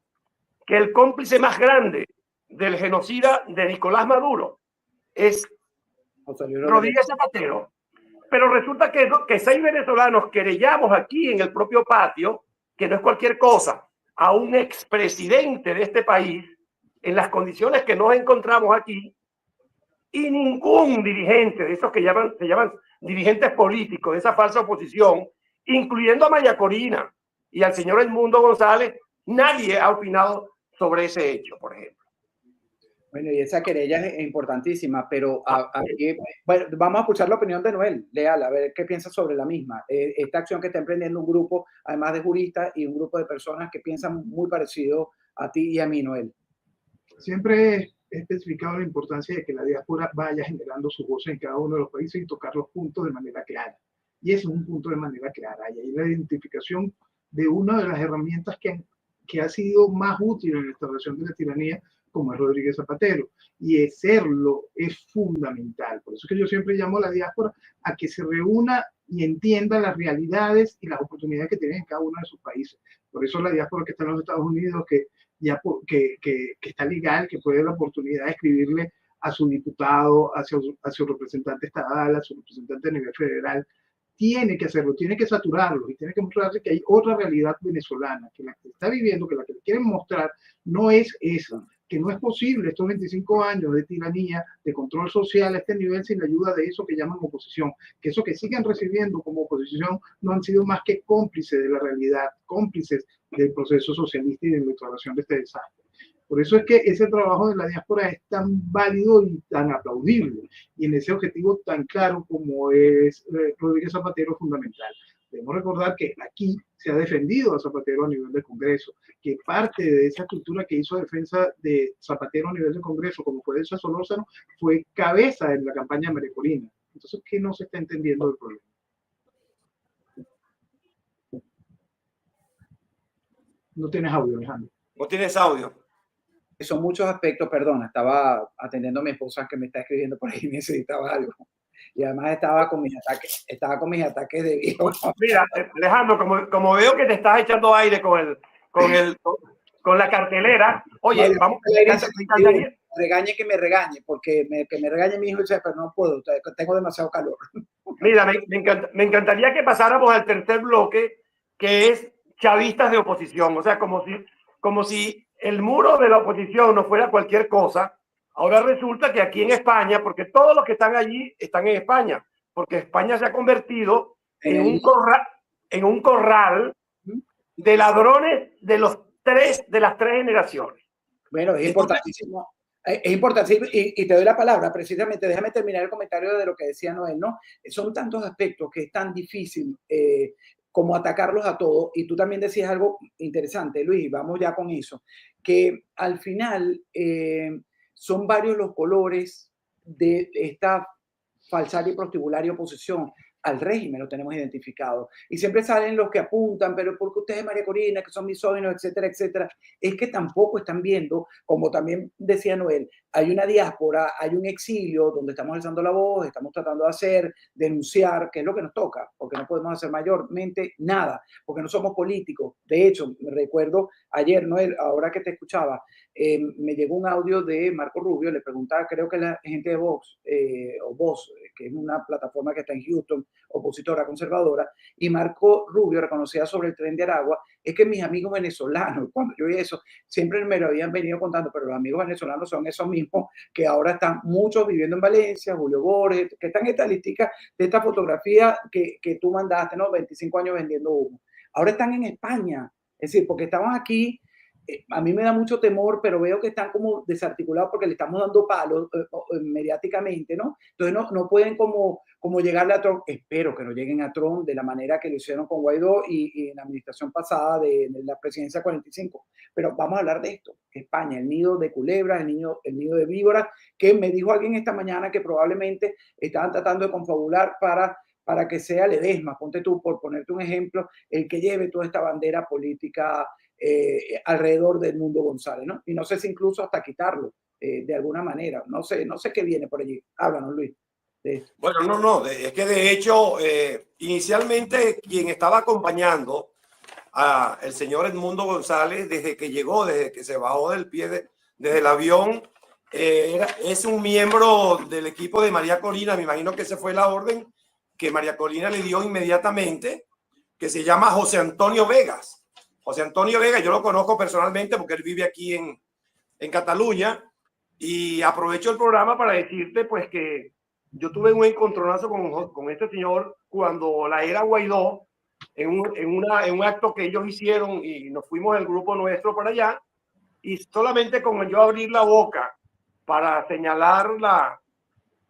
que el cómplice más grande del genocida de Nicolás Maduro es Rodríguez Zapatero. Pero resulta que 6 venezolanos querellamos aquí en el propio patio, que no es cualquier cosa, a un expresidente de este país en las condiciones que nos encontramos aquí, y ningún dirigente de esos que se llaman dirigentes políticos de esa falsa oposición, incluyendo a Maya Corina y al señor Edmundo González, nadie ha opinado sobre ese hecho, por ejemplo. Bueno, y esa querella es importantísima, pero bueno, vamos a escuchar la opinión de Noel Leal, a ver qué piensa sobre la misma. Esta acción que está emprendiendo un grupo, además de juristas, y un grupo de personas que piensan muy parecido a ti y a mí, Noel. Siempre he especificado la importancia de que la diáspora vaya generando su voz en cada uno de los países y tocar los puntos de manera clara. Y ese es un punto de manera clara. Y ahí la identificación de una de las herramientas que ha sido más útil en la instauración de la tiranía, como es Rodríguez Zapatero, y serlo es fundamental. Por eso es que yo siempre llamo a la diáspora a que se reúna y entienda las realidades y las oportunidades que tienen en cada uno de sus países. Por eso la diáspora que está en los Estados Unidos, que está legal, que puede la oportunidad de escribirle a su diputado, a su representante estatal, a su representante a nivel federal, tiene que hacerlo, tiene que saturarlo y tiene que mostrarle que hay otra realidad venezolana, que la que está viviendo, que la que le quieren mostrar no es esa, que no es posible estos 25 años de tiranía, de control social a este nivel sin la ayuda de eso que llaman oposición, que eso que siguen recibiendo como oposición no han sido más que cómplices de la realidad, cómplices del proceso socialista y de la declaración de este desastre. Por eso es que ese trabajo de la diáspora es tan válido y tan aplaudible, y en ese objetivo tan claro como es Rodríguez Zapatero es fundamental. Debemos recordar que aquí se ha defendido a Zapatero a nivel del Congreso, que parte de esa cultura que hizo defensa de Zapatero a nivel del Congreso, como fue Elsa Solórzano, fue cabeza en la campaña de María Corina. Entonces, ¿qué no se está entendiendo del problema? No tienes audio, Alejandro. No tienes audio. Son muchos aspectos, perdona, estaba atendiendo a mi esposa que me está escribiendo por ahí y necesitaba algo. Y además estaba con mis ataques de viejo. Mira, Alejandro, como veo que te estás echando aire con la cartelera, oye, no, vamos a regañe que me regañe, porque que me regañe mi hijo y dice, pero no puedo, tengo demasiado calor. Mira, me encantaría que pasáramos al tercer bloque, que es chavistas de oposición, o sea, como si el muro de la oposición no fuera cualquier cosa. Ahora resulta que aquí en España, porque todos los que están allí están en España, porque España se ha convertido en un corral de ladrones de las tres generaciones. Bueno, es importantísimo. Es importante, y te doy la palabra, precisamente, déjame terminar el comentario de lo que decía Noel, ¿no? Son tantos aspectos que es tan difícil como atacarlos a todos, y tú también decías algo interesante, Luis, vamos ya con eso, que al final son varios los colores de esta falsaria y prostibularia oposición al régimen, lo tenemos identificado. Y siempre salen los que apuntan, pero porque ustedes, María Corina, que son misóginos, etcétera, etcétera. Es que tampoco están viendo, como también decía Noel, hay una diáspora, hay un exilio donde estamos alzando la voz, estamos tratando de hacer, denunciar, que es lo que nos toca, porque no podemos hacer mayormente nada, porque no somos políticos. De hecho, me recuerdo ayer, Noel, ahora que te escuchaba, me llegó un audio de Marco Rubio, le preguntaba, creo que la gente de Vox, o Vox, que es una plataforma que está en Houston, opositora conservadora, y Marco Rubio reconocía sobre el tren de Aragua, es que mis amigos venezolanos, cuando yo vi eso, siempre me lo habían venido contando, pero los amigos venezolanos son esos mismos que ahora están muchos viviendo en Valencia, Julio Borges, que están en esta listica de esta fotografía que tú mandaste, ¿no? 25 años vendiendo humo. Ahora están en España, es decir, porque estaban aquí. A mí me da mucho temor, pero veo que están como desarticulados porque le estamos dando palos mediáticamente, ¿no? Entonces no pueden como llegarle a Trump. Espero que no lleguen a Trump de la manera que lo hicieron con Guaidó y en la administración pasada de la presidencia 45. Pero vamos a hablar de esto. España, el nido de culebras, el nido de víboras, que me dijo alguien esta mañana que probablemente estaban tratando de confabular para que sea Ledesma, ponte tú, por ponerte un ejemplo, el que lleve toda esta bandera política alrededor del mundo González, ¿no? Y no sé si incluso hasta quitarlo de alguna manera. No sé qué viene por allí. Háblanos, Luis. Bueno, no, es que de hecho, inicialmente quien estaba acompañando al señor Edmundo González desde que llegó, desde que se bajó del pie desde el avión, es un miembro del equipo de María Corina. Me imagino que esa fue la orden que María Corina le dio inmediatamente, que se llama José Antonio Vegas. José Antonio Vega, yo lo conozco personalmente porque él vive aquí en Cataluña, y aprovecho el programa para decirte pues que yo tuve un encontronazo con este señor cuando la era Guaidó, en un acto que ellos hicieron, y nos fuimos el grupo nuestro para allá, y solamente con yo abrir la boca para señalar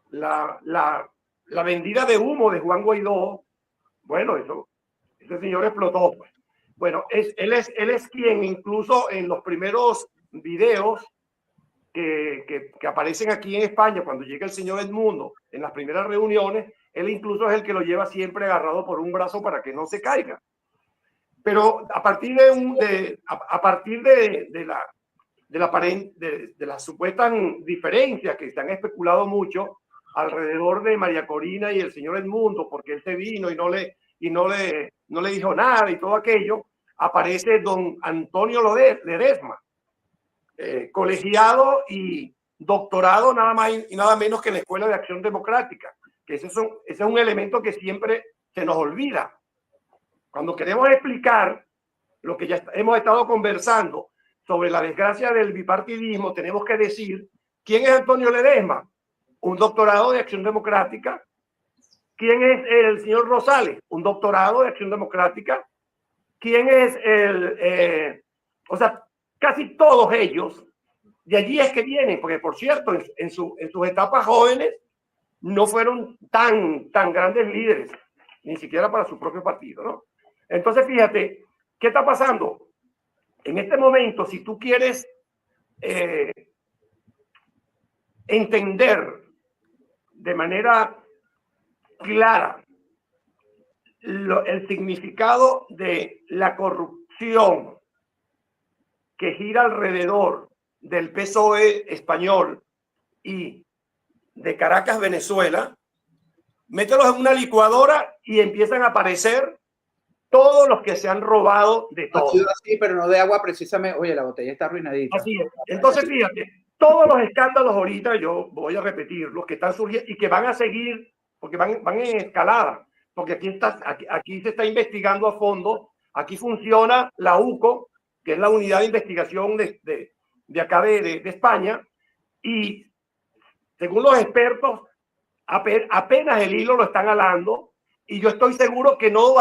la vendida de humo de Juan Guaidó, bueno, ese señor explotó, pues. Bueno, él es quien incluso en los primeros videos que aparecen aquí en España, cuando llega el señor Edmundo, en las primeras reuniones, él incluso es el que lo lleva siempre agarrado por un brazo para que no se caiga. Pero a partir de las supuestas diferencias que se han especulado mucho alrededor de María Corina y el señor Edmundo, porque él se vino y no le dijo nada y todo aquello, aparece don Antonio Ledesma, colegiado y doctorado nada más y nada menos que en la Escuela de Acción Democrática, que ese es un elemento que siempre se nos olvida. Cuando queremos explicar lo que ya hemos estado conversando sobre la desgracia del bipartidismo, tenemos que decir quién es Antonio Ledesma, un doctorado de Acción Democrática. ¿Quién es el señor Rosales? Un doctorado de Acción Democrática. ¿Quién es o sea, casi todos ellos, de allí es que vienen, porque por cierto, en sus etapas jóvenes no fueron tan grandes líderes, ni siquiera para su propio partido, ¿no? Entonces, fíjate, ¿qué está pasando? En este momento, si tú quieres entender de manera clara el significado de la corrupción que gira alrededor del PSOE español y de Caracas, Venezuela, mételos en una licuadora y empiezan a aparecer todos los que se han robado de todo. Ha sido así, pero no de agua precisamente. Oye, la botella está arruinadita. Así es. Entonces, fíjate, todos los escándalos ahorita, yo voy a repetir, los que están surgiendo y que van a seguir, porque van en escalada, porque aquí se está investigando a fondo, aquí funciona la UCO, que es la unidad de investigación de acá de España, y según los expertos, apenas el hilo lo están alando, Y yo estoy seguro que no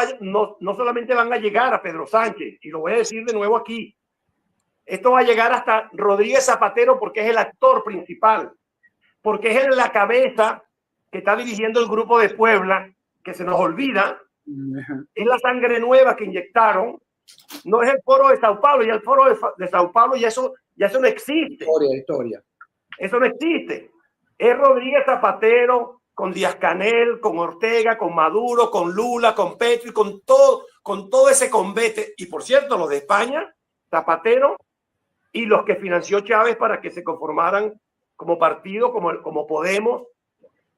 solamente van a llegar a Pedro Sánchez, y lo voy a decir de nuevo aquí, esto va a llegar hasta Rodríguez Zapatero porque es el actor principal, porque es él la cabeza que está dirigiendo el grupo de Puebla, que se nos olvida, es la sangre nueva que inyectaron, no es el foro de Sao Paulo, y el foro de Sao Paulo ya eso no existe. Historia. Eso no existe. Es Rodríguez Zapatero con Díaz Canel, con Ortega, con Maduro, con Lula, con Petro y con todo ese convete. Y por cierto, los de España, Zapatero y los que financió Chávez para que se conformaran como partido, como Podemos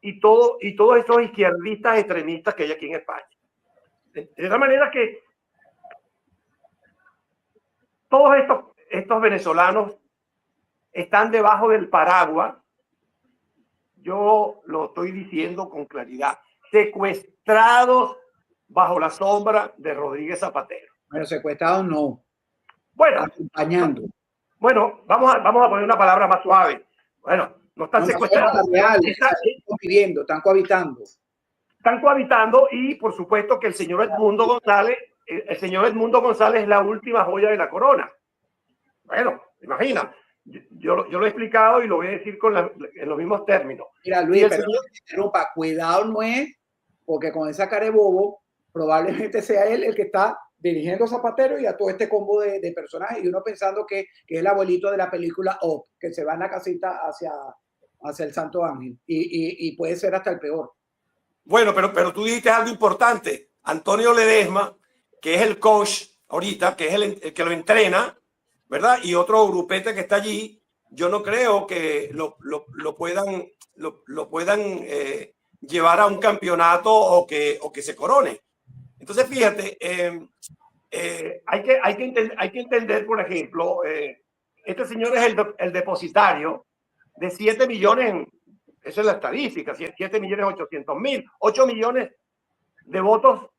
y todos esos izquierdistas extremistas que hay aquí en España. De esa manera que todos estos venezolanos están debajo del paraguas, yo lo estoy diciendo con claridad, secuestrados bajo la sombra de Rodríguez Zapatero. Bueno, secuestrados no. Bueno, acompañando. Bueno, vamos a poner una palabra más suave. Bueno, no están secuestrados. Están cohabitando. Están cohabitando y por supuesto que el señor Edmundo González es la última joya de la corona. Bueno, imagina. Yo lo he explicado y lo voy a decir en los mismos términos. Mira, Luis, pero interrumpa, cuidado no es, porque con esa cara de bobo, probablemente sea él el que está dirigiendo a Zapatero y a todo este combo de personajes, y uno pensando que es el abuelito de la película Up, que se va en la casita hacia el Santo Ángel, y puede ser hasta el peor. Bueno, pero tú dijiste algo importante. Antonio Ledesma, que es el coach ahorita, que es el que lo entrena, ¿verdad? Y otro grupete que está allí, yo no creo que lo puedan llevar a un campeonato o que se corone. Entonces, fíjate, hay que entender, por ejemplo, este señor es el depositario de 7 millones, esa es la estadística, 7.800.000, 8 millones de votos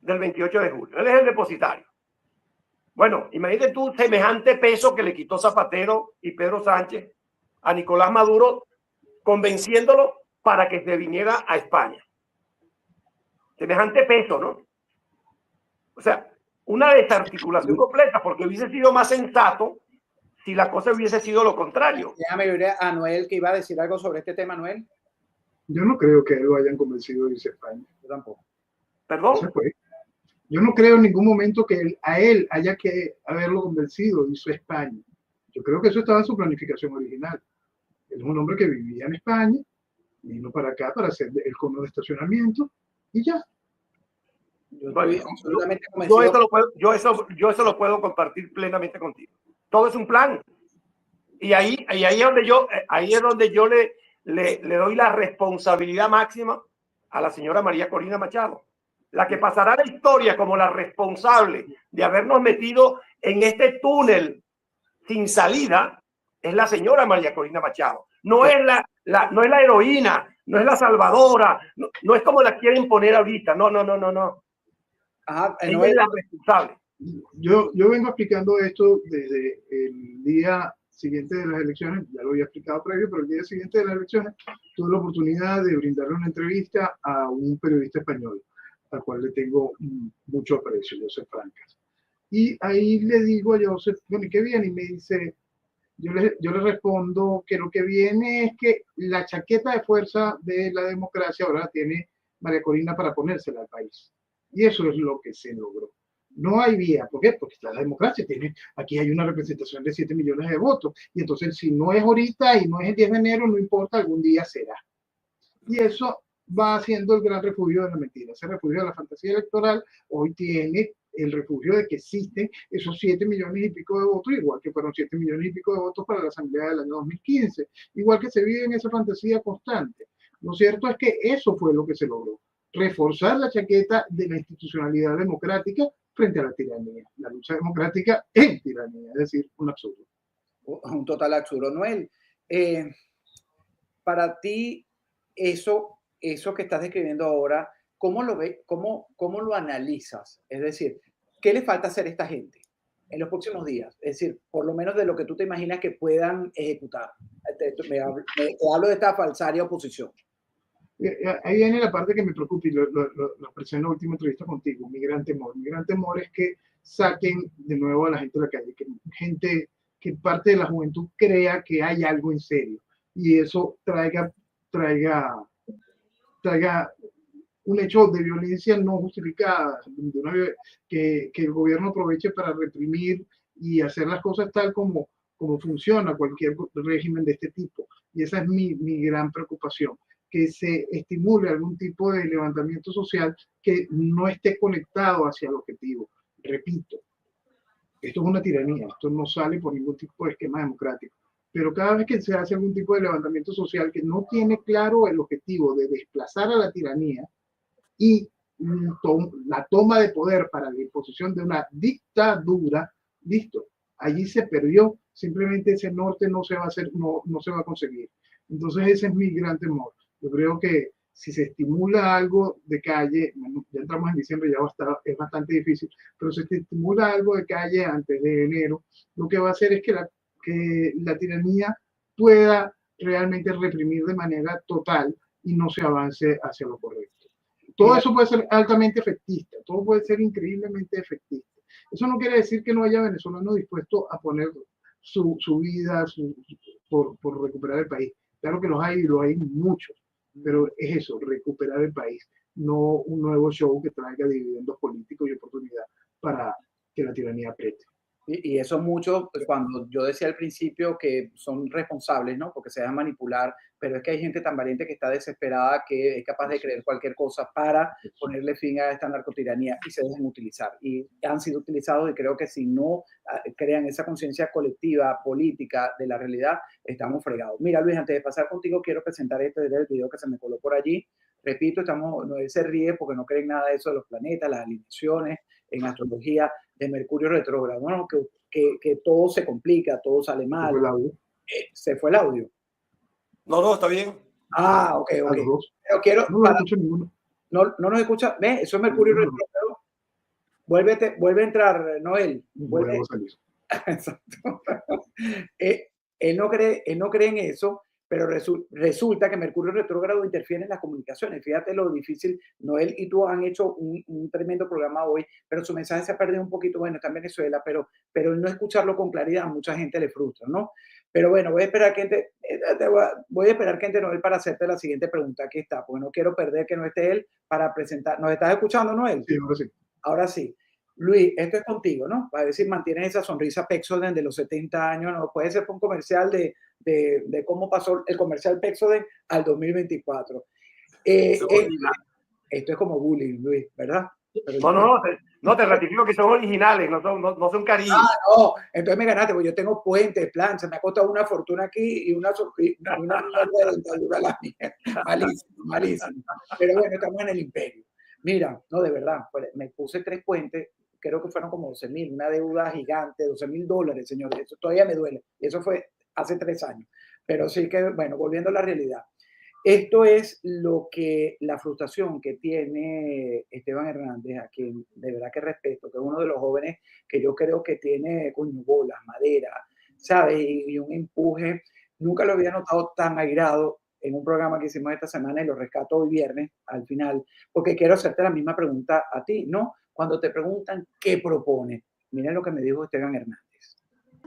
del 28 de julio. Él es el depositario. Bueno, imagínate tú semejante peso que le quitó Zapatero y Pedro Sánchez a Nicolás Maduro, convenciéndolo para que se viniera a España. Semejante peso, ¿no? O sea, una desarticulación completa, porque hubiese sido más sensato si la cosa hubiese sido lo contrario. Déjame ver a Noel, que iba a decir algo sobre este tema, Noel. Yo no creo que lo hayan convencido de irse a España. Yo tampoco. ¿Perdón? Yo no creo en ningún momento que a él haya que haberlo convencido de irse a España. Yo creo que eso estaba en su planificación original. Él es un hombre que vivía en España, vino para acá para hacer el cono de estacionamiento y ya. Yo eso lo puedo compartir plenamente contigo. Todo es un plan. Y ahí es donde yo le doy la responsabilidad máxima a la señora María Corina Machado. La que pasará a la historia como la responsable de habernos metido en este túnel sin salida es la señora María Corina Machado. No es la heroína, no es la salvadora, no es como la quieren poner ahorita. No. Ajá, ella es la responsable. Yo vengo explicando esto desde el día siguiente de las elecciones, ya lo había explicado previo, pero el día siguiente de las elecciones tuve la oportunidad de brindarle una entrevista a un periodista español, al cual le tengo mucho aprecio, Joseph Francas. Y ahí le digo a Joseph, bueno, ¿y qué viene? Y me dice, yo le respondo que lo que viene es que la chaqueta de fuerza de la democracia ahora la tiene María Corina para ponérsela al país. Y eso es lo que se logró. No hay vía. ¿Por qué? Porque la democracia tiene, aquí hay una representación de 7 millones de votos. Y entonces, si no es ahorita y no es el 10 de enero, no importa, algún día será. Y eso va siendo el gran refugio de la mentira. Ese refugio de la fantasía electoral hoy tiene el refugio de que existen esos 7 millones y pico de votos, igual que fueron 7 millones y pico de votos para la Asamblea del año 2015. Igual que se vive en esa fantasía constante. Lo cierto es que eso fue lo que se logró. Reforzar la chaqueta de la institucionalidad democrática frente a la tiranía. La lucha democrática es tiranía, es decir, un absurdo. Un total absurdo. Noel, para ti, eso que estás describiendo ahora, ¿cómo lo ves? ¿Cómo lo analizas? Es decir, ¿qué le falta hacer a esta gente en los próximos días? Es decir, por lo menos de lo que tú te imaginas que puedan ejecutar. Te hablo de esta falsaria oposición. Ahí viene la parte que me preocupa y lo expresé en la última entrevista contigo. Mi gran temor es que saquen de nuevo a la gente de la calle, que parte de la juventud crea que hay algo en serio y eso traiga un hecho de violencia no justificada, que el gobierno aproveche para reprimir y hacer las cosas tal como funciona cualquier régimen de este tipo. Y esa es mi gran preocupación, que se estimule algún tipo de levantamiento social que no esté conectado hacia el objetivo. Repito, esto es una tiranía, esto no sale por ningún tipo de esquema democrático. Pero cada vez que se hace algún tipo de levantamiento social que no tiene claro el objetivo de desplazar a la tiranía y la toma de poder para la imposición de una dictadura, listo, allí se perdió, simplemente ese norte no se va a hacer, no se va a conseguir. Entonces ese es mi gran temor. Yo creo que si se estimula algo de calle, bueno, ya entramos en diciembre, es bastante difícil, pero si se estimula algo de calle antes de enero, lo que va a hacer es que la tiranía pueda realmente reprimir de manera total y no se avance hacia lo correcto. Todo eso puede ser altamente efectista, todo puede ser increíblemente efectista. Eso no quiere decir que no haya venezolanos dispuestos a poner su vida por recuperar el país. Claro que los hay muchos, pero es eso, recuperar el país, no un nuevo show que traiga dividendos políticos y oportunidad para que la tiranía apriete. Y eso mucho, pues, cuando yo decía al principio que son responsables, ¿no? Porque se dejan manipular, pero es que hay gente tan valiente que está desesperada que es capaz de creer cualquier cosa para ponerle fin a esta narcotiranía y se dejan utilizar. Y han sido utilizados y creo que si no crean esa conciencia colectiva, política de la realidad, estamos fregados. Mira, Luis, antes de pasar contigo, quiero presentar este video que se me coló por allí. Repito, él se ríe porque no creen nada de eso de los planetas, las alineaciones, en astrología, de Mercurio retrógrado, bueno, que todo se complica, todo sale mal. ¿Se fue el audio? No, está bien. Ah, ok. Pero quiero... No escucho ninguno. No nos escucha. ¿Ves? Eso es Mercurio retrógrado. Vuelve a entrar, Noel. Vuelve a salir. Exacto. Él no cree en eso, pero resulta que Mercurio retrógrado interfiere en las comunicaciones. Fíjate lo difícil. Noel y tú han hecho un tremendo programa hoy, pero su mensaje se ha perdido un poquito. Bueno, está en Venezuela, pero el no escucharlo con claridad a mucha gente le frustra, ¿no? Pero bueno, voy a esperar que entre Noel para hacerte la siguiente pregunta. Aquí está, porque no quiero perder que no esté él para presentar. ¿Nos estás escuchando, Noel? Sí, ahora sí. Ahora sí. Luis, esto es contigo, ¿no? Para decir, mantienes esa sonrisa Pexoden de los 70 años, ¿no? Puede ser un comercial de cómo pasó el comercial Pexoden al 2024. Esto es como bullying, Luis, ¿verdad? Pero no, te ratifico que son originales, no son cariños. No, entonces me ganaste, porque yo tengo puentes, planchas, me ha costado una fortuna aquí y una de dentadura la mía. Malísimo. Pero bueno, estamos en el imperio. Mira, no, de verdad, me puse 3 puentes, creo que fueron como 12,000, una deuda gigante, $12,000, señores, eso todavía me duele, eso fue hace 3 años, pero sí que, bueno, volviendo a la realidad, esto es la frustración que tiene Esteban Hernández, a quien de verdad que respeto, que es uno de los jóvenes que yo creo que tiene bolas, madera, ¿sabes? Y un empuje, nunca lo había notado tan airado en un programa que hicimos esta semana y lo rescato hoy viernes al final, porque quiero hacerte la misma pregunta a ti, ¿no? Cuando te preguntan qué propone, miren lo que me dijo Esteban Hernández.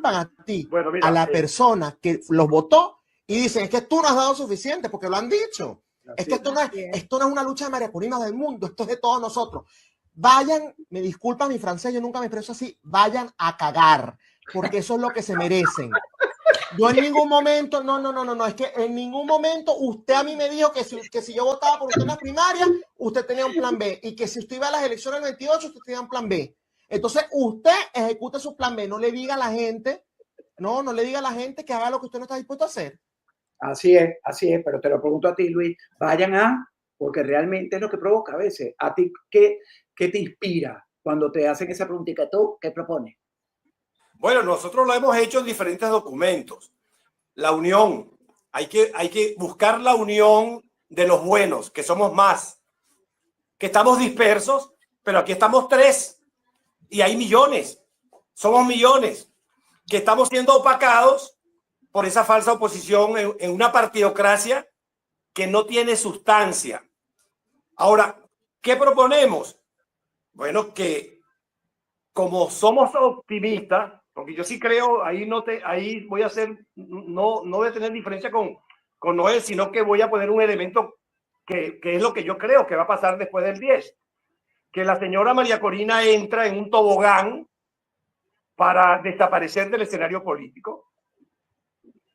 A ti, bueno, mira, a la persona que los votó y dicen, es que tú no has dado suficiente, porque lo han dicho. Es que esto no es una lucha de María Corina del mundo, esto es de todos nosotros. Vayan, me disculpa mi francés, yo nunca me expreso así, vayan a cagar, porque eso es lo que se merecen. Yo en ningún momento, no, es que en ningún momento usted a mí me dijo que si yo votaba por usted en las primarias, usted tenía un plan B, y que si usted iba a las elecciones del 28, usted tenía un plan B. Entonces usted ejecute su plan B, no le diga a la gente, no le diga a la gente que haga lo que usted no está dispuesto a hacer. Así es, pero te lo pregunto a ti, Luis, porque realmente es lo que provoca a veces. ¿A ti qué te inspira cuando te hacen esa preguntita? ¿Tú qué propones? Bueno, nosotros lo hemos hecho en diferentes documentos. La unión. Hay que buscar la unión de los buenos, que somos más, que estamos dispersos, pero aquí estamos 3 y hay millones. Somos millones que estamos siendo opacados por esa falsa oposición en una partidocracia que no tiene sustancia. Ahora, ¿qué proponemos? Bueno, que como somos optimistas, porque yo sí creo, ahí voy a hacer, no voy a tener diferencia con Noel, sino que voy a poner un elemento que es lo que yo creo que va a pasar después del 10. Que la señora María Corina entra en un tobogán para desaparecer del escenario político.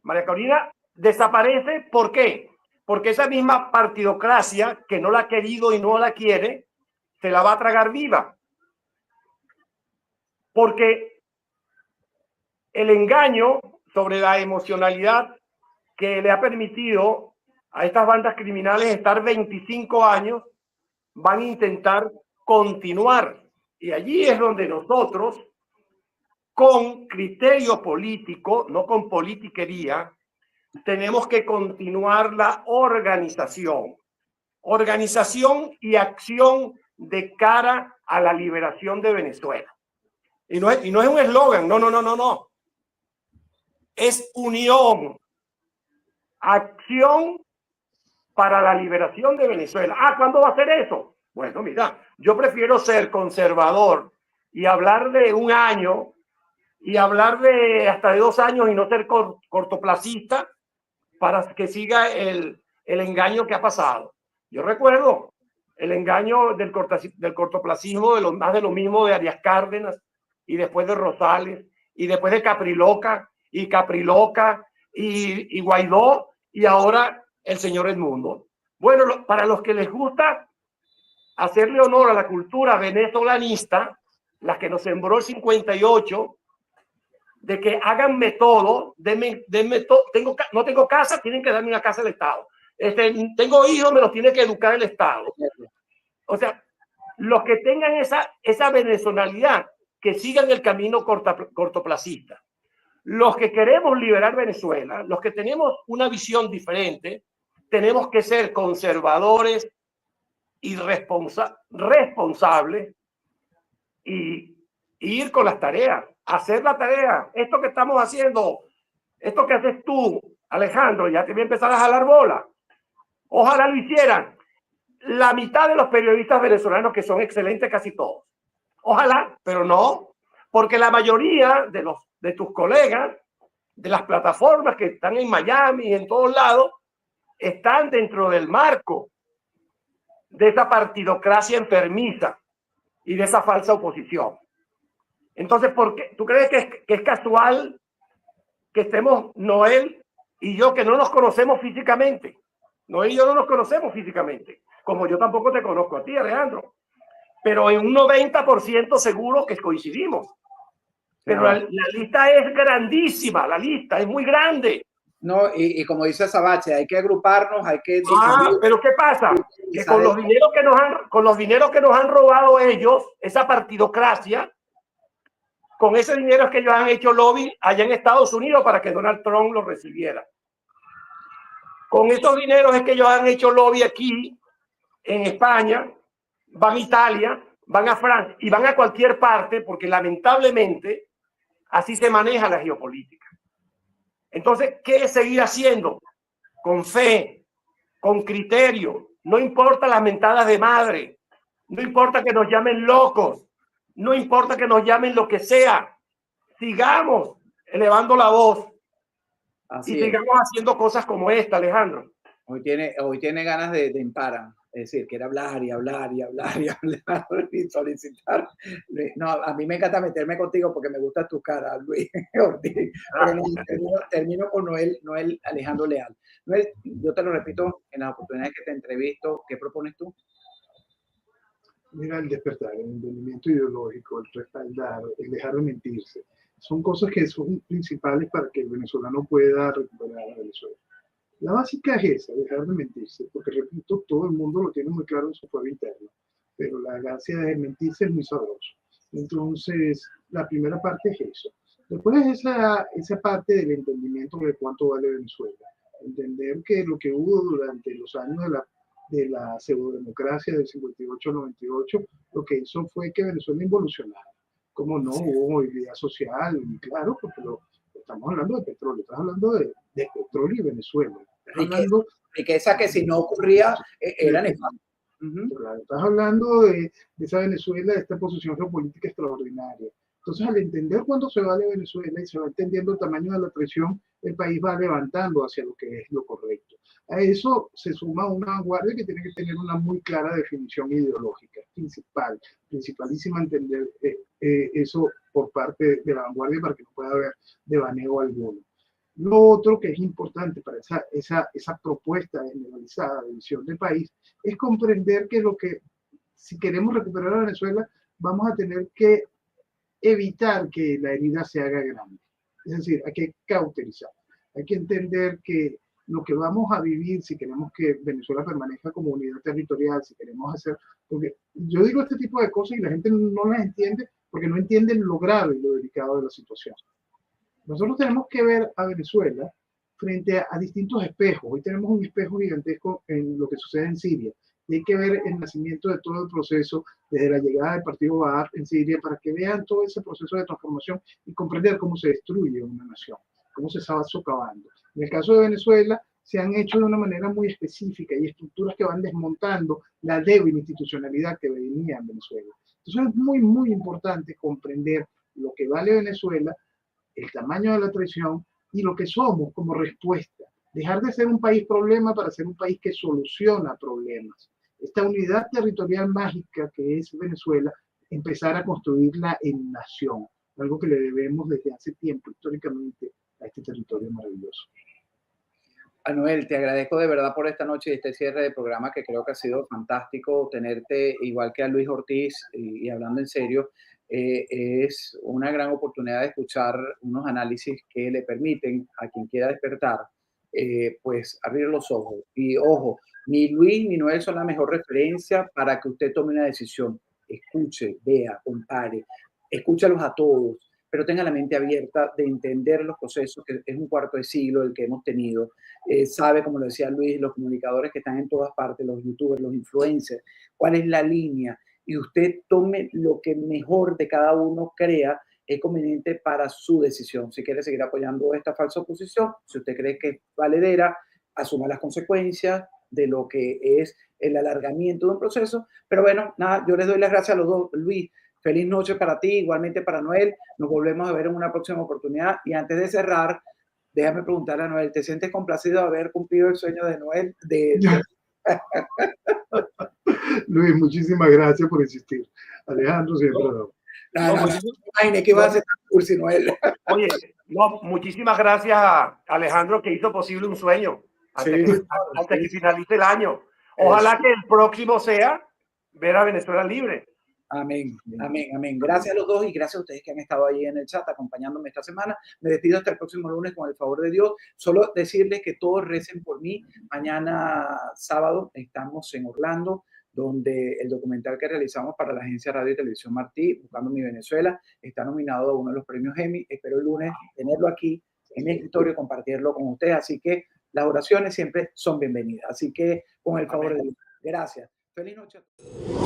María Corina desaparece, ¿por qué? Porque esa misma partidocracia que no la ha querido y no la quiere, se la va a tragar viva. Porque el engaño sobre la emocionalidad que le ha permitido a estas bandas criminales estar 25 años, van a intentar continuar. Y allí es donde nosotros, con criterio político, no con politiquería, tenemos que continuar la organización. Organización y acción de cara a la liberación de Venezuela. Y no es un eslogan, no. Es unión, acción para la liberación de Venezuela. ¿Cuándo va a ser eso? Bueno, mira, yo prefiero ser conservador y hablar de un año y hablar de hasta de 2 años y no ser cortoplacista para que siga el engaño que ha pasado. Yo recuerdo el engaño del cortoplacismo, más de lo mismo de Arias Cárdenas y después de Rosales y después de Capriloca y Guaidó y ahora el señor Edmundo. Bueno, para los que les gusta hacerle honor a la cultura venezolanista, la que nos sembró el 58, de que háganme todo, denme todo. No tengo casa, tienen que darme una casa del Estado. Tengo hijos, me los tiene que educar el Estado. O sea, los que tengan esa venezonalidad, que sigan el camino cortoplacista. Los que queremos liberar Venezuela, los que tenemos una visión diferente, tenemos que ser conservadores y responsables y ir con las tareas, hacer la tarea. Esto que estamos haciendo, esto que haces tú, Alejandro, ya te voy a empezar a jalar bola. Ojalá lo hicieran la mitad de los periodistas venezolanos, que son excelentes casi todos. Ojalá, pero no, porque la mayoría de tus colegas de las plataformas que están en Miami y en todos lados están dentro del marco de esa partidocracia enfermiza y de esa falsa oposición. Entonces, ¿por qué? ¿Tú crees que es casual que estemos Noel y yo, que no nos conocemos físicamente? Noel y yo no nos conocemos físicamente, como yo tampoco te conozco a ti, Alejandro, pero en un 90% seguro que coincidimos. Pero la lista es grandísima, la lista es muy grande. No, y como dice Sabache, hay que agruparnos, hay que... pero ¿qué pasa? Que con los dineros que nos han robado ellos, esa partidocracia, con ese dinero es que ellos han hecho lobby allá en Estados Unidos para que Donald Trump lo recibiera. Con esos dineros es que ellos han hecho lobby aquí en España, van a Italia, van a Francia y van a cualquier parte, porque lamentablemente así se maneja la geopolítica. Entonces, ¿qué seguir haciendo? Con fe, con criterio. No importa las mentadas de madre, no importa que nos llamen locos, no importa que nos llamen lo que sea. Sigamos elevando la voz. Así y sigamos haciendo cosas como esta, Alejandro. Hoy tiene ganas de emparar. Es decir, quiere hablar y hablar y hablar y hablar y solicitar. No, a mí me encanta meterme contigo porque me gusta tu cara, Luis Ortiz. Pero no, termino con Noel Alejandro Leal. Noel, yo te lo repito en las oportunidades que te entrevisto, ¿qué propones tú? Mira, el despertar, el entendimiento ideológico, el respaldar, el dejar de mentirse. Son cosas que son principales para que el venezolano pueda recuperar a Venezuela. La básica es esa, dejar de mentirse, porque repito, todo el mundo lo tiene muy claro en su fuero interno, pero la gracia de mentirse es muy sabroso. Entonces, la primera parte es eso. Después esa parte del entendimiento de cuánto vale Venezuela. Entender que lo que hubo durante los años de la pseudodemocracia del 58 al 98, lo que hizo fue que Venezuela involucionara. Como no hubo movilidad social, y claro, porque estamos hablando de petróleo, estamos hablando de petróleo y Venezuela. riqueza que si no ocurría era nefasta. Claro, estás hablando de esa Venezuela, de esta posición geopolítica extraordinaria. Entonces, al entender cuándo se va de Venezuela y se va entendiendo el tamaño de la traición, el país va levantando hacia lo que es lo correcto. A eso se suma una vanguardia que tiene que tener una muy clara definición ideológica, principalísima entender eso por parte de la vanguardia para que no pueda haber devaneo alguno. Lo otro que es importante para esa propuesta generalizada de visión del país es comprender que si queremos recuperar a Venezuela, vamos a tener que evitar que la herida se haga grande. Es decir, hay que cauterizar. Hay que entender que lo que vamos a vivir, si queremos que Venezuela permanezca como unidad territorial, si queremos hacer... Porque yo digo este tipo de cosas y la gente no las entiende porque no entienden lo grave y lo delicado de la situación. Nosotros tenemos que ver a Venezuela frente a distintos espejos. Hoy tenemos un espejo gigantesco en lo que sucede en Siria. Y hay que ver el nacimiento de todo el proceso, desde la llegada del partido Baath en Siria, para que vean todo ese proceso de transformación y comprender cómo se destruye una nación, cómo se está socavando. En el caso de Venezuela, se han hecho de una manera muy específica y estructuras que van desmontando la débil institucionalidad que venía en Venezuela. Entonces es muy, muy importante comprender lo que vale Venezuela, el tamaño de la traición y lo que somos como respuesta. Dejar de ser un país problema para ser un país que soluciona problemas. Esta unidad territorial mágica que es Venezuela, empezar a construirla en nación, algo que le debemos desde hace tiempo históricamente a este territorio maravilloso. Anuel, te agradezco de verdad por esta noche y este cierre de programa que creo que ha sido fantástico tenerte, igual que a Luis Ortiz, y hablando en serio, es una gran oportunidad de escuchar unos análisis que le permiten a quien quiera despertar, pues abrir los ojos. Y ojo, ni Luis ni Noel son la mejor referencia para que usted tome una decisión. Escuche, vea, compare, escúchalos a todos, pero tenga la mente abierta de entender los procesos, que es un cuarto de siglo el que hemos tenido. Sabe, como lo decía Luis, los comunicadores que están en todas partes, los youtubers, los influencers, cuál es la línea, y usted tome lo que mejor de cada uno crea es conveniente para su decisión. Si quiere seguir apoyando esta falsa oposición, si usted cree que es valedera, asuma las consecuencias de lo que es el alargamiento de un proceso. Pero bueno, nada, yo les doy las gracias a los dos. Luis, feliz noche para ti, igualmente para Noel. Nos volvemos a ver en una próxima oportunidad. Y antes de cerrar, déjame preguntarle a Noel, ¿te sientes complacido de haber cumplido el sueño de Noel? Luis, muchísimas gracias por insistir. Alejandro, siempre. No, imaginé que iba a ser tan cursi, Noel. Oye, no, muchísimas gracias a Alejandro que hizo posible un sueño antes que finalice el año. Ojalá que el próximo sea ver a Venezuela libre. Amén, amén, amén. Gracias a los dos y gracias a ustedes que han estado ahí en el chat acompañándome esta semana. Me despido hasta el próximo lunes con el favor de Dios. Solo decirles que todos recen por mí. Mañana sábado estamos en Orlando, donde el documental que realizamos para la agencia Radio y Televisión Martí, Buscando mi Venezuela, está nominado a uno de los premios Emmy. Espero el lunes tenerlo aquí en el escritorio y compartirlo con ustedes. Así que las oraciones siempre son bienvenidas. Así que con el favor de Dios. Gracias. Feliz noche a todos.